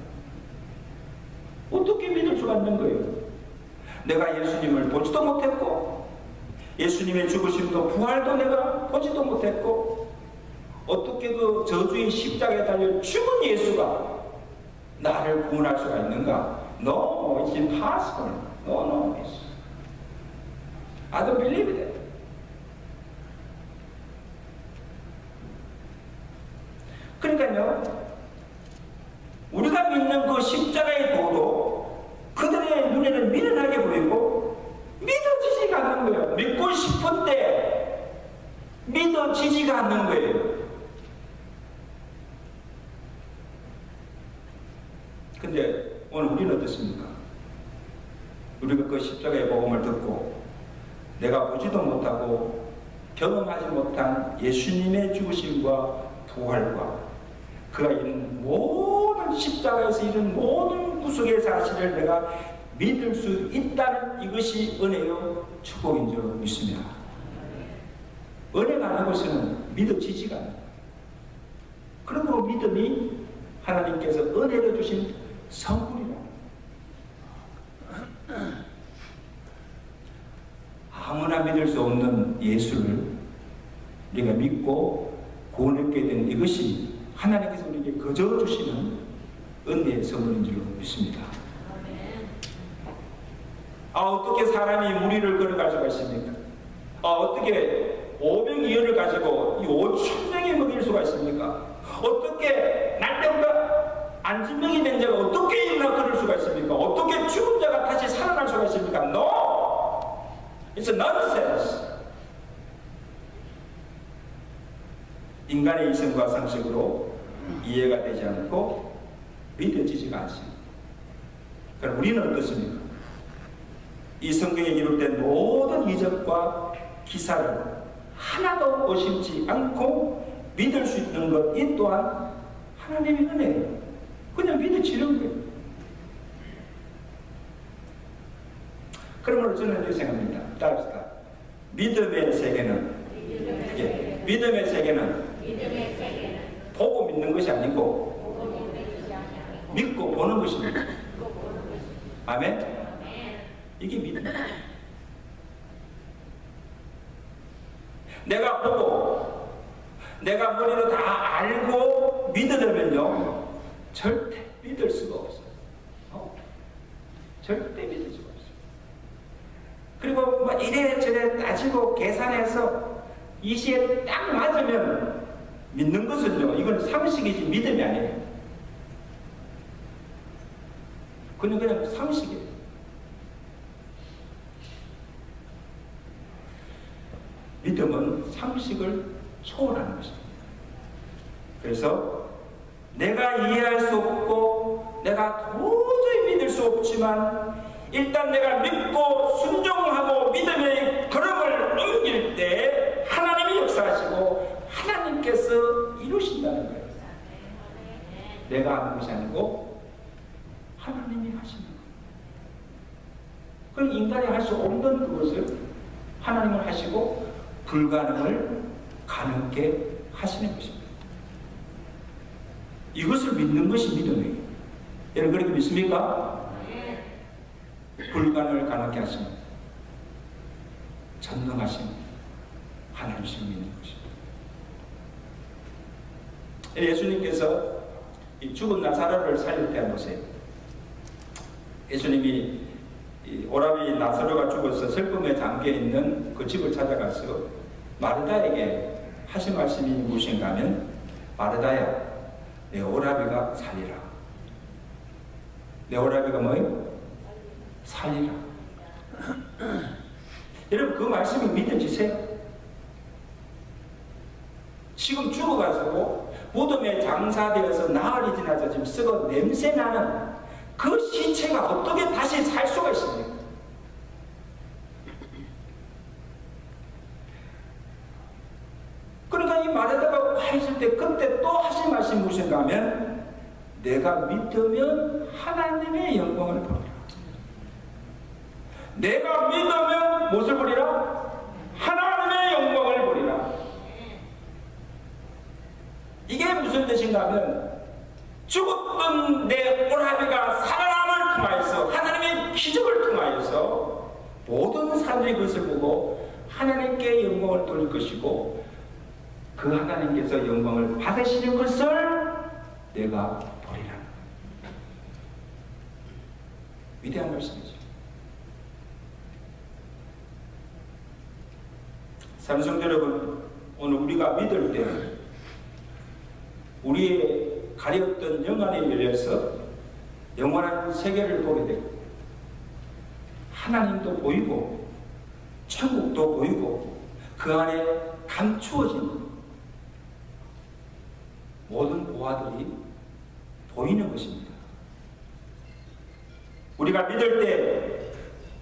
어떻게 믿을 수가 있는 거예요. 내가 예수님을 보지도 못했고 예수님의 죽으심도 부활도 내가 보지도 못했고 어떻게 그 저주의 십자가에 달려 죽은 예수가 나를 구원할 수가 있는가? No, it's impossible. No, I don't believe that. 그러니까요, 우리가 믿는 그 십자가의 도도 그들의 눈에는 미련하게 보이고 믿어지지가 않는 거예요. 믿고 싶은데 믿어지지가 않는 거예요. 근데 오늘 우리는 어떻습니까? 우리가 그 십자가의 복음을 듣고 내가 보지도 못하고 경험하지 못한 예수님의 죽으심과 부활과 그가 이룬 모든 십자가에서 이룬 모든 구속의 사실을 내가 믿을 수 있다는 이것이 은혜요 축복인 줄 믿습니다. 은혜가 아닌 것은 믿어지지가 않아요. 그러므로 믿음이 하나님께서 은혜로 주신 선물이라. 아무나 믿을 수 없는 예수를 우리가 믿고 구원받게 된 이것이 하나님께서 우리에게 거저 주시는 은혜의 선물인 줄 믿습니다. 어떻게 사람이 무리를 걸어갈 수가 있습니까? 어떻게 500이어를 가지고 이 5,000명이 먹일 수가 있습니까? 어떻게 날때보다 안진병이 된 자가 어떻게 일어나 걸을 수가 있습니까? 어떻게 죽은 자가 다시 살아날 수가 있습니까? No! It's a nonsense. 인간의 이성과 상식으로 이해가 되지 않고 믿어지지가 않습니다. 그럼 우리는 어떻습니까? 이 성경에 기록된 모든 이적과 기사를 하나도 의심치 않고 믿을 수 있는 것, 이 또한 하나님의 은혜예요. 그냥 믿어지는 거예요. 그러므로 저는 이렇게 생각합니다. 따라합시다. 믿음의 세계는 보고 믿는 것이 아니고 믿고 보는 것입니다. 아멘? 이게 믿음이에요. 내가 보고 내가 머리로 다 알고 믿으려면요 절대 믿을 수가 없어요. 절대 믿을 수가 없어요. 그리고 막 이래저래 따지고 계산해서 이 시에 딱 맞으면 믿는 것은요 이건 상식이지 믿음이 아니에요. 그냥 상식이에요. 믿음은 상식을 초월하는 것입니다. 그래서 내가 이해할 수 없고 내가 도저히 믿을 수 없지만 일단 내가 믿고 순종하고 믿음의 걸음을 옮길 때 하나님이 역사하시고 하나님께서 이루신다는 거예요. 내가 하는 것이 아니고 하나님이 하시는 거예요. 그럼 인간이 할 수 없는 그것을 하나님을 하시고 불가능을 가능케 하시는 것입니다. 이것을 믿는 것이 믿음이에요. 여러분 그렇게 믿습니까? 불가능을 가능케 하시는 전능하신 하나님을 믿는 것입니다. 예수님께서 이 죽은 나사로를 살릴 때 보세요. 예수님이 오라비 나사로가 죽어서 슬픔에 잠겨있는 그 집을 찾아가서 마르다에게 하신 말씀이 무엇인가 하면 마르다야 내 오라비가 살리라. 내 오라비가 뭐예요? 살리라. 여러분 그 말씀이 믿어지세요? 지금 죽어가지고 무덤에 장사되어서 나흘이 지나서 지금 썩어 냄새나는 그 시체가 어떻게 다시 살 수가 있습니까? 그러니까 이 마르다가 와 있을 때 그때 또 하신 말씀이 무엇인가 하면 내가 믿으면 하나님의 영광을 보리라. 내가 믿으면 무엇을 보리라? 하나님의 영광을 보리라. 이게 무슨 뜻인가 하면 죽었던 내 오라비가 살아남을 통하여서 하나님의 기적을 통하여서 모든 사람들이 그것을 보고 하나님께 영광을 돌릴 것이고 그 하나님께서 영광을 받으시는 것을 내가 보리라. 위대한 말씀이죠. 사랑하는 성도 여러분, 오늘 우리가 믿을 때 우리의 가렸던 영안에 열려서 영원한 세계를 보게 되고 하나님도 보이고 천국도 보이고 그 안에 감추어진 모든 보화들이 보이는 것입니다. 우리가 믿을 때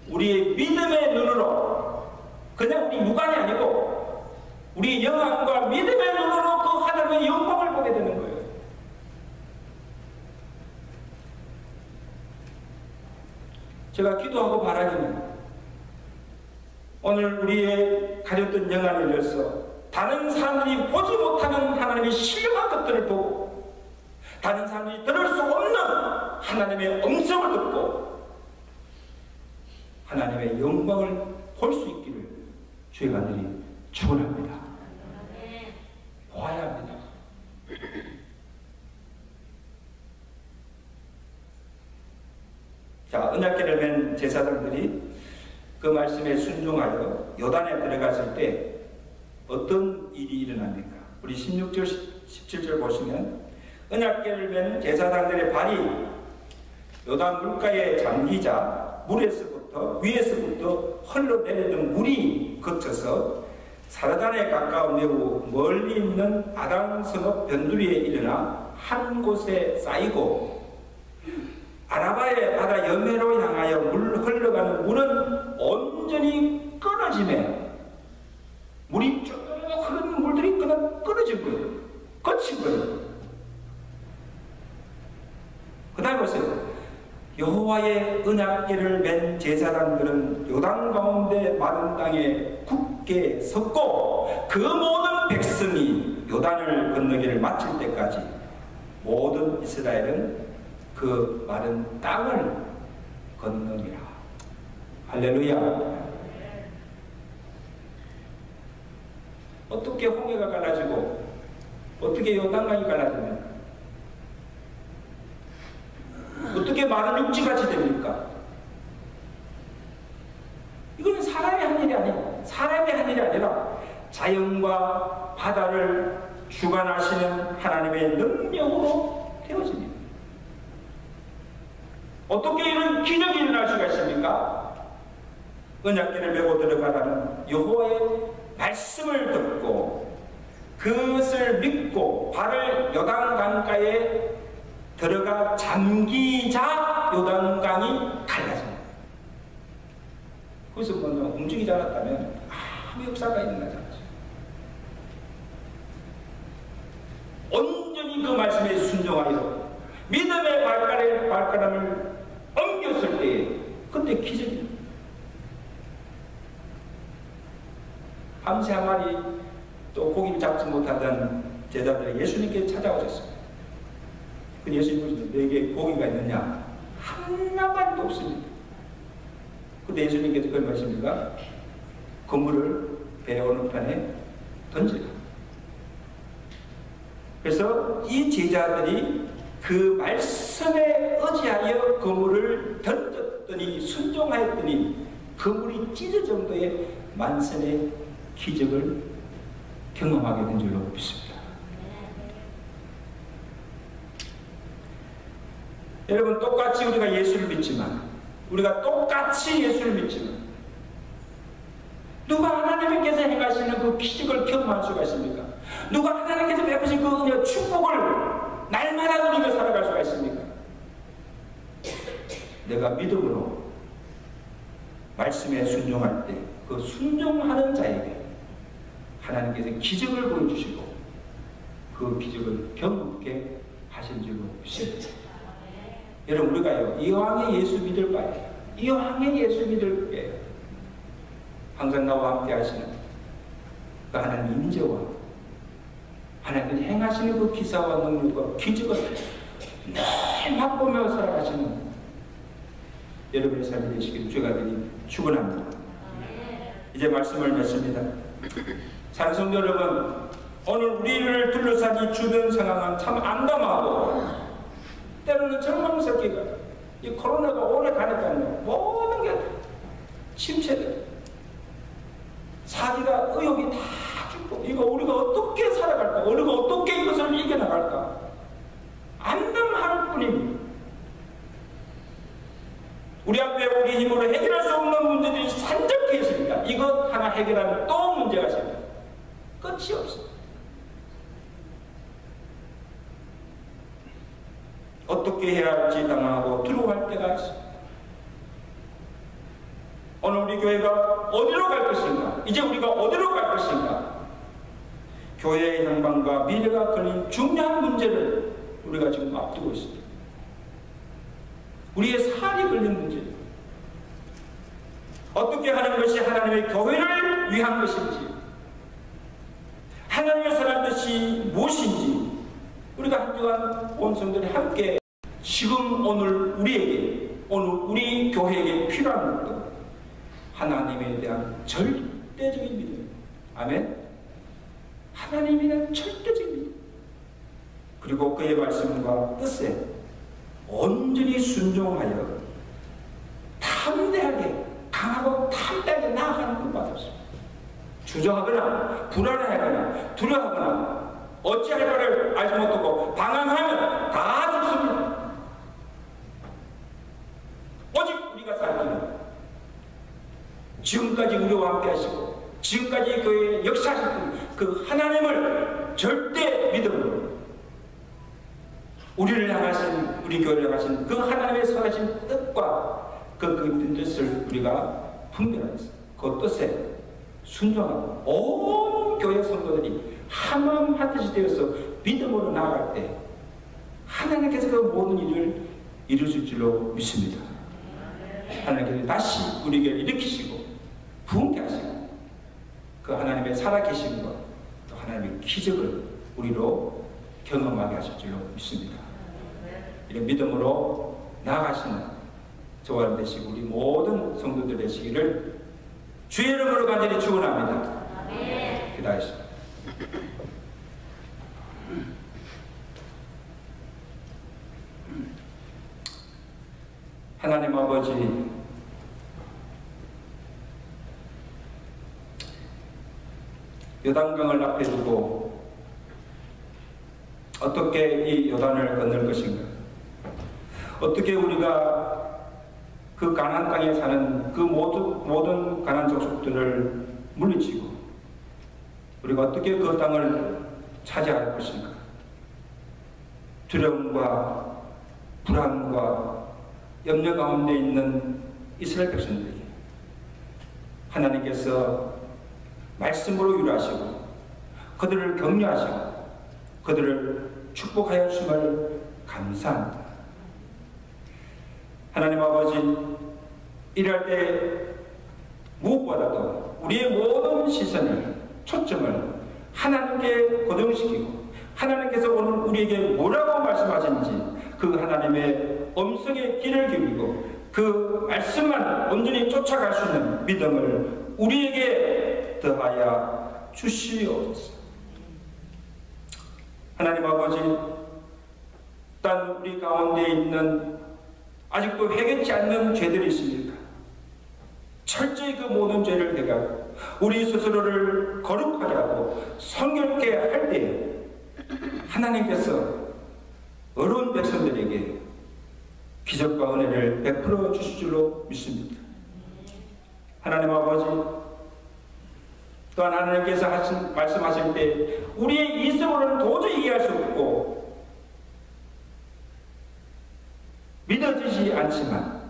우리의 믿음의 눈으로 그냥 우리 육안이 아니고 우리 영안과 믿음의 눈으로 그 하나님의 영광을 보게 되는 거예요. 제가 기도하고 바라기는 오늘 우리의 가졌던 영안을 열어서 다른 사람들이 보지 못하는 하나님의 신령한 것들을 보고 다른 사람들이 들을 수 없는 하나님의 음성을 듣고 하나님의 영광을 볼 수 있기를 주의 간절히 축원합니다. 보아야 합니다. 자, 언약궤를 맨 제사장들이 그 말씀에 순종하여 요단에 들어갔을 때 어떤 일이 일어납니까? 우리 16절, 17절 보시면 언약궤를 맨 제사장들의 발이 요단 물가에 잠기자 위에서부터 흘러내리는 물이 거쳐서 사르단에 가까운 매우 멀리 있는 아당 성읍 변두리에 일어나 한 곳에 쌓이고 아라바의 바다 여매로 향하여 흘러가는 물은 온전히 끊어지매 물이 쭉 흐르는 물들이 그냥 끊어진 거예요. 거친 거예요. 그 다음에 보세요. 여호와의 언약궤를 맨 제사장들은 요단 가운데 마른 땅에 굳게 섰고 그 모든 백성이 요단을 건너기를 마칠 때까지 모든 이스라엘은 그 그 마른 땅을 건너니라. 할렐루야. 어떻게 홍해가 갈라지고 어떻게 요단강이 갈라지면 어떻게 마른 육지같이 됩니까? 이거는 사람이 한 일이 아니에요. 사람이 한 일이 아니라 자연과 바다를 주관하시는 하나님의 능력으로 되어집니다. 어떻게 이런 기적이 일어날 수가 있습니까? 언약궤를 메고 들어가라는 여호와의 말씀을 듣고 그것을 믿고 발을 요단강가에 들어가 잠기자 요단강이 갈라집니다. 거기서 뭐 움직이지 않았다면 아무 역사가 일어나지 않죠. 온전히 그 말씀에 순종하여 믿음의 발걸음을 옮겼을 때에 그때 기적입니다. 밤새 한 마리 또 고기를 잡지 못하던 제자들이 예수님께 찾아오셨습니다. 그 예수님은 내게 고기가 있느냐? 하나만도 없습니다. 그때 예수님께서 그걸 말씀입니까? 그물을 배 어느 편에 던지라. 그래서 이 제자들이 그 말씀에 의지하여 그물을 던졌더니 순종하였더니 그물이 찢을 정도의 만선의 기적을 경험하게 된 줄로 믿습니다. 여러분, 똑같이 우리가 예수를 믿지만, 우리가 똑같이 예수를 믿지만 누가 하나님께서 행하시는 그 기적을 경험할 수가 있습니까? 누가 하나님께서 베푸신 그 은혜와 축복을 날마다 누리며 살아갈 수가 있습니까? 내가 믿음으로 말씀에 순종할 때 그 순종하는 자에게 하나님께서 기적을 보여주시고 그 기적을 경험하게 하신 줄로 믿습니다. 여러분, 우리가요, 이왕에 예수 믿을 바에, 이왕에 예수 믿을 때 항상 나와 함께 하시는 그 하나님의 인재와 하나님께서 행하시는 그 기사와 능력과 기적을 늘 맛보며 살아가시는 여러분의 삶이 되시길 주가 되니 축원합니다. 이제 말씀을 맺습니다. 사랑하는 성도 여러분, 오늘 우리를 둘러싼 이 주변 상황은 참 암담하고 때로는 절망스럽기가, 이 코로나가 오래 가니까요, 모든 게 침체돼. 사기가 의욕이 다 죽고, 이거 우리가 어떻게 살아갈까? 우리가 어떻게 이것을 이겨나갈까? 암담할 뿐입니다. 우리 앞에 우리 힘으로 해결할 수 없는 문제들이 산적해 있습니다. 이것 하나 해결하면 또 문제가 생깁니다. 끝이 없습니다. 어떻게 해야 할지 당하고 두려워할 때가 있습니다. 오늘 우리 교회가 어디로 갈 것인가? 이제 우리가 어디로 갈 것인가? 교회의 향방과 미래가 걸린 중요한 문제를 우리가 지금 앞두고 있습니다. 우리의 살이 걸린 문제. 어떻게 하는 것이 하나님의 교회를 위한 것인지, 하나님의 사랑한 것이 무엇인지, 우리가 한 주간 온 성도들이 함께 지금 오늘 우리에게, 오늘 우리 교회에게 필요한 것도 하나님에 대한 절대적인 믿음. 아멘. 하나님에 대한 절대적인 믿음. 그리고 그의 말씀과 뜻에 온전히 순종하여 탐대하게, 강하고 탐대하게 나아가는 것 받았습니다. 주저하거나 불안해하거나 두려워하거나 어찌할 바를 알지 못하고 방황하면 다 죽습니다. 오직 우리가 살기는 지금까지 우리와 함께 하시고 지금까지 그의 역사하셨던 그 하나님을 절대 믿음으로 우리를 향하신, 우리 교회를 향하신 그 하나님의 선하신 뜻과 그 뜻을 우리가 분별하였습니다. 그 뜻에 순종하고 온 교회 성도들이 한마음 한뜻이 되어서 믿음으로 나아갈 때 하나님께서 그 모든 일을 이루실 줄로 믿습니다. 하나님께서 다시 우리에게 일으키시고 부흥케 하시고 그 하나님의 살아계심과 또 하나님의 기적을 우리로 경험하게 하실 줄로 믿습니다. 이런 믿음으로 나아가시는 저와 되시고 우리 모든 성도들 되시기를 주의 이름으로 간절히 축원합니다. 기도하시죠. 하나님 아버지, 요단강을 앞에 두고 어떻게 이 요단을 건널 것인가? 어떻게 우리가 그 가나안 땅에 사는 그 모든 가나안 족속들을 물리치고 우리가 어떻게 그 땅을 차지할 것인가? 두려움과 불안과 염려 가운데 있는 이스라엘 백성들에게 하나님께서 말씀으로 위로하시고 그들을 격려하시고 그들을 축복하여 주심을 감사합니다. 하나님 아버지, 일할 때 무엇보다도 우리의 모든 시선을, 초점을 하나님께 고정시키고 하나님께서 오늘 우리에게 뭐라고 말씀하시는지 그 하나님의 음성에 귀를 기울이고 그 말씀만 온전히 쫓아갈 수 있는 믿음을 우리에게 더하여 주시옵소서. 하나님 아버지, 딴 우리 가운데 있는 아직도 해결치 않는 죄들이 있습니까? 철저히 그 모든 죄를 해결하고 우리 스스로를 거룩하게 하고 성결케 할 때 하나님께서 어려운 백성들에게 기적과 은혜를 베풀어 주실 줄로 믿습니다. 하나님 아버지, 또한 하나님께서 말씀하실 때 우리의 이성으로는 도저히 이해할 수 없고 믿어지지 않지만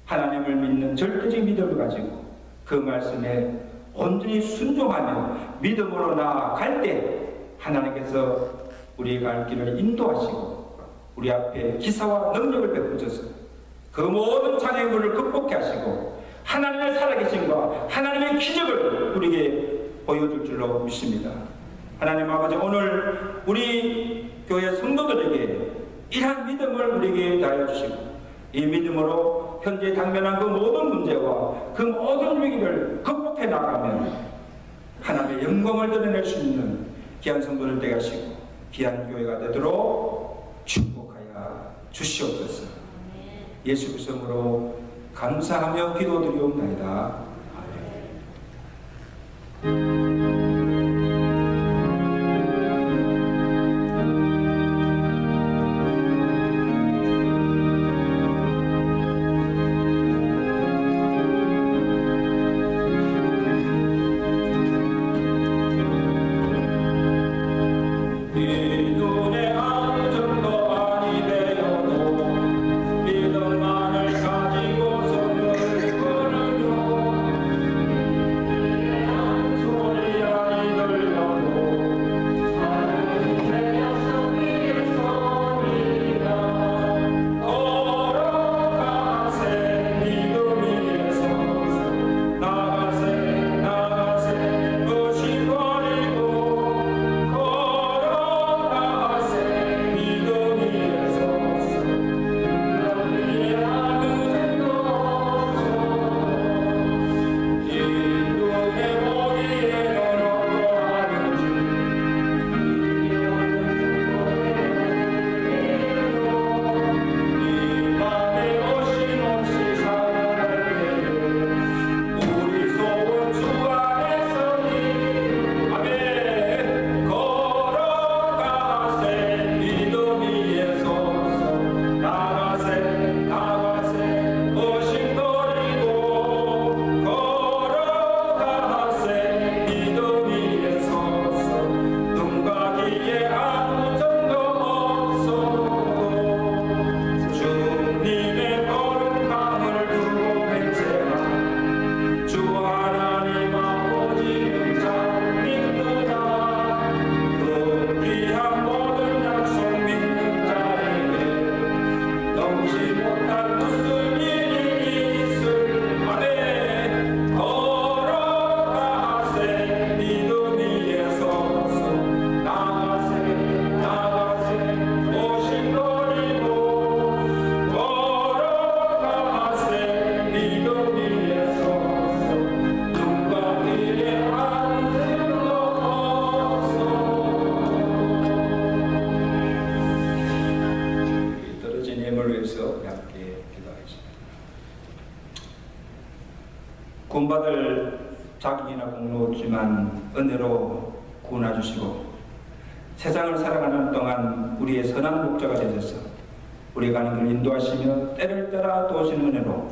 하나님을 믿는 절대적 믿음을 가지고 그 말씀에 온전히 순종하며 믿음으로 나아갈 때 하나님께서 우리의 갈 길을 인도하시고 우리 앞에 기사와 능력을 베푸셔서 그 모든 장애물을 극복해 하시고 하나님의 살아계심과 하나님의 기적을 우리에게 보여줄 줄로 믿습니다. 하나님 아버지, 오늘 우리 교회 성도들에게 이러한 믿음을 우리에게 다하여 주시고 이 믿음으로 현재 당면한 그 모든 문제와 그 모든 위기를 극복해 나가면 하나님의 영광을 드러낼 수 있는 귀한 성도들 되게 하시고 귀한 교회가 되도록 축복하여 주시옵소서. 예수 그리스도 이름으로 감사하며 기도드리옵나이다. 아멘. 소리 구원받을 자격이나 공로 없지만 은혜로 구원해 주시고 세상을 살아가는 동안 우리의 선한 목자가 되셔서 우리가 가는 길 인도하시며 때를 따라 도우시는 은혜로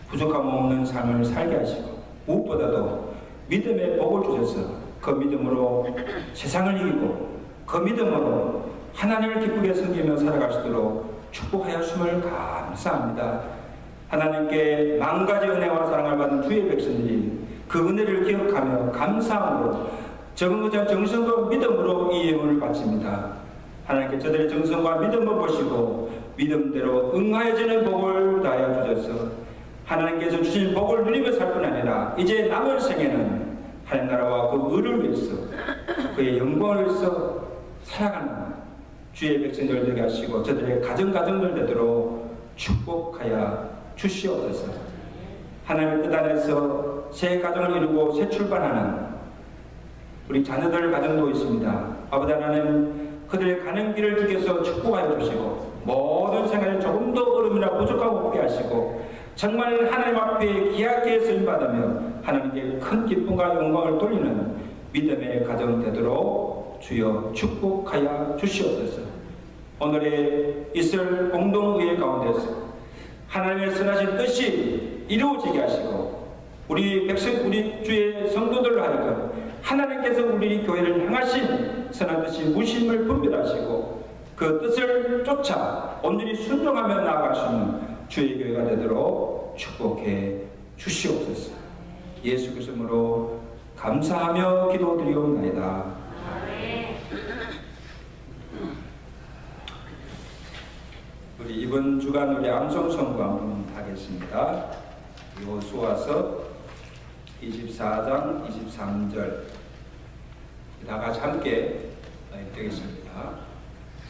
부족함 없는 삶을 살게 하시고 무엇보다도 믿음의 복을 주셔서 그 믿음으로 세상을 이기고 그 믿음으로 하나님을 기쁘게 섬기며 살아갈 수 있도록 축복하였음을 감사합니다. 하나님께 만가지 은혜와 사랑을 받은 주의 백성들이 그 은혜를 기억하며 감사함으로 정의자 정성과 믿음으로 이 예물을 바칩니다. 하나님께 저들의 정성과 믿음을 보시고 믿음대로 응하여지는 복을 다하여 주셔서 하나님께서 주신 복을 누리며 살 뿐 아니라 이제 남은 생에는 하나님 나라와 그 의를 위해서 그의 영광을 위해서 살아가는 주의 백성들 되게 하시고 저들의 가정들 되도록 축복하여 주시옵소서. 하나님의 뜻 안에서 새 가정을 이루고 새 출발하는 우리 자녀들 가정도 있습니다. 아버지 하나님 그들의 가는 길을 주께서 축복하여 주시고 모든 생활에 조금 더 어려움이나 부족하고 없게 하시고 정말 하나님 앞에 귀하게 쓰임받으며 하나님께 큰 기쁨과 영광을 돌리는 믿음의 가정 되도록 주여 축복하여 주시옵소서. 오늘의 있을 공동의회 가운데서 하나님의 선하신 뜻이 이루어지게 하시고 우리 백성 우리 주의 성도들을 하여금 하나님께서 우리 교회를 향하신 선한 뜻이 무심을 분별하시고 그 뜻을 쫓아 온전히 순종하며 나아갈 수 있는 주의 교회가 되도록 축복해 주시옵소서. 예수 그리스도로 감사하며 기도드리옵나이다. 우리 이번 주간 우리 암송 선고 한번 하겠습니다. 요수아서 24장 23절 다 같이 함께 읽겠습니다.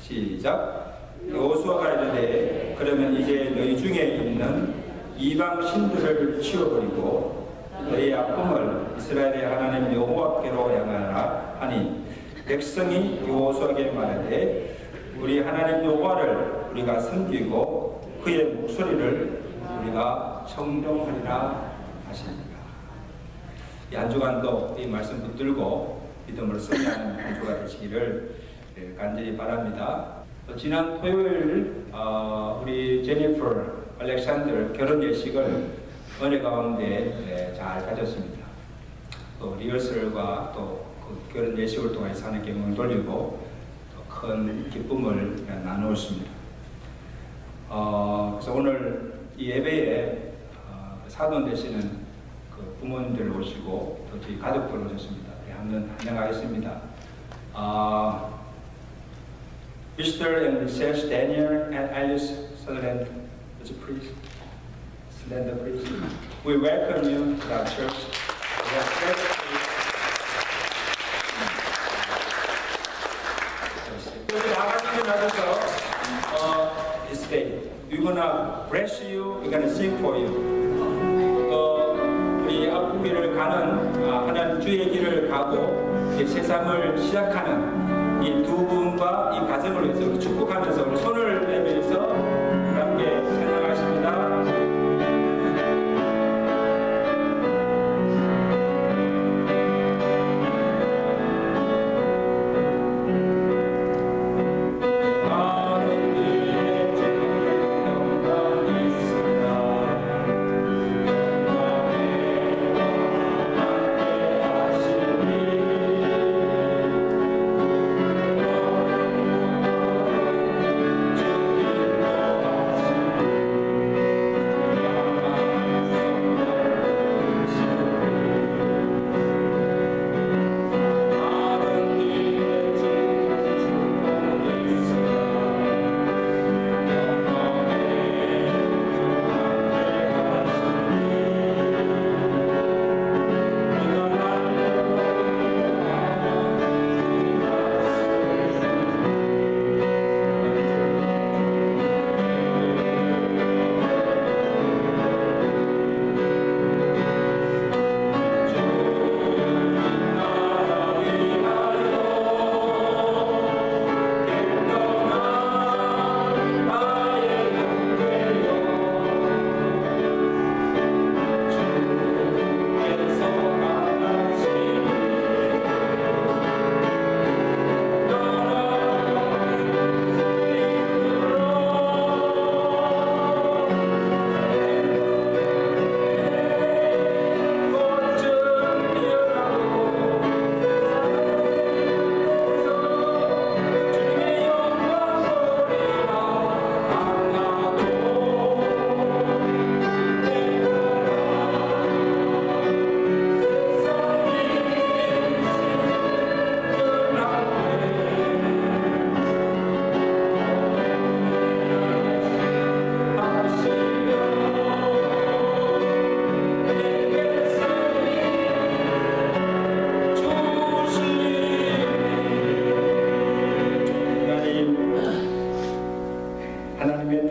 시작. 여호수아가 이르되 그러면 이제 너희 중에 있는 이방 신들을 치워버리고 너희 아픔을 이스라엘의 하나님 여호와께로 향하라 하니 백성이 여호수아에게 말하되 우리 하나님 여호와를 우리가 섬기고 그의 목소리를 우리가 청종하리라 하십니다. 이 한 주간도 이 말씀 붙들고 믿음으로 승리하는 한 주가 되시기를 간절히 바랍니다. 지난 토요일 우리 제니퍼 알렉산더 결혼 예식을 은혜 가운데 잘 가졌습니다. 또 리허설과 또 그 결혼 예식을 통해 사는 경험을 돌리고 또 큰 기쁨을 나누었습니다. 그래서 오늘 이 예배에 사돈 되시는 그 부모님들 오시고 또 저희 가족들 오셨습니다. 한번 환영하겠습니다. Mr. and Mrs. Daniel and Alice Sutherland, as a priest, Slender priest, we welcome you to our church. We are grateful. This day, we're gonna bless you. We're gonna sing for you. 우리 앞길을 가는 하나님 주의 길을 가고 이 세상을 시작하는 이 두 분과 이 가정을 위해서 우리 축복하면서 우리 손을 내밀어서 함께 찬양하십니다.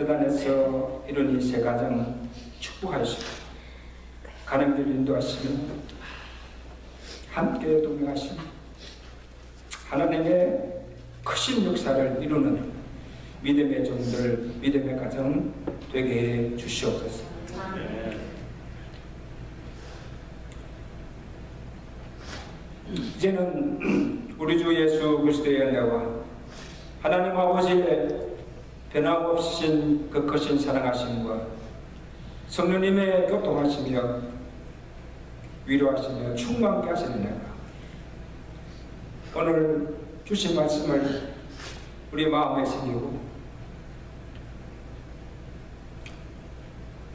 뜻 안에서 이룬 이 새 가정 축복하시고 가는 길 인도하시며 함께 동행하시며 하나님의 크신 역사를 이루는 믿음의 종들, 믿음의 가정 되게 해 주시옵소서. 이제는 우리 주 예수 그리스도의 은혜와 하나님 아버지의 변함없으신 그 크신 사랑하심과 성령님의 교통하시며 위로하시며 충만케 하시는 은혜가 오늘 주신 말씀을 우리 마음에 새기고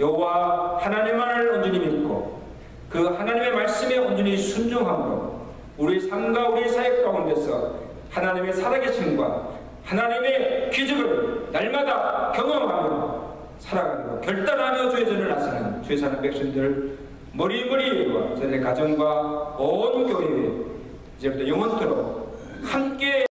여호와 하나님만을 온전히 믿고 그 하나님의 말씀에 온전히 순종함으로 우리 삶과 우리 사역 가운데서 하나님의 살아계심과 하나님의 기적을 날마다 경험하며 살아가고 결단하며 주의 전을 나서는 주의 사는 백성들 머리머리와 저의 가정과 온 교회에 이제부터 영원토록 함께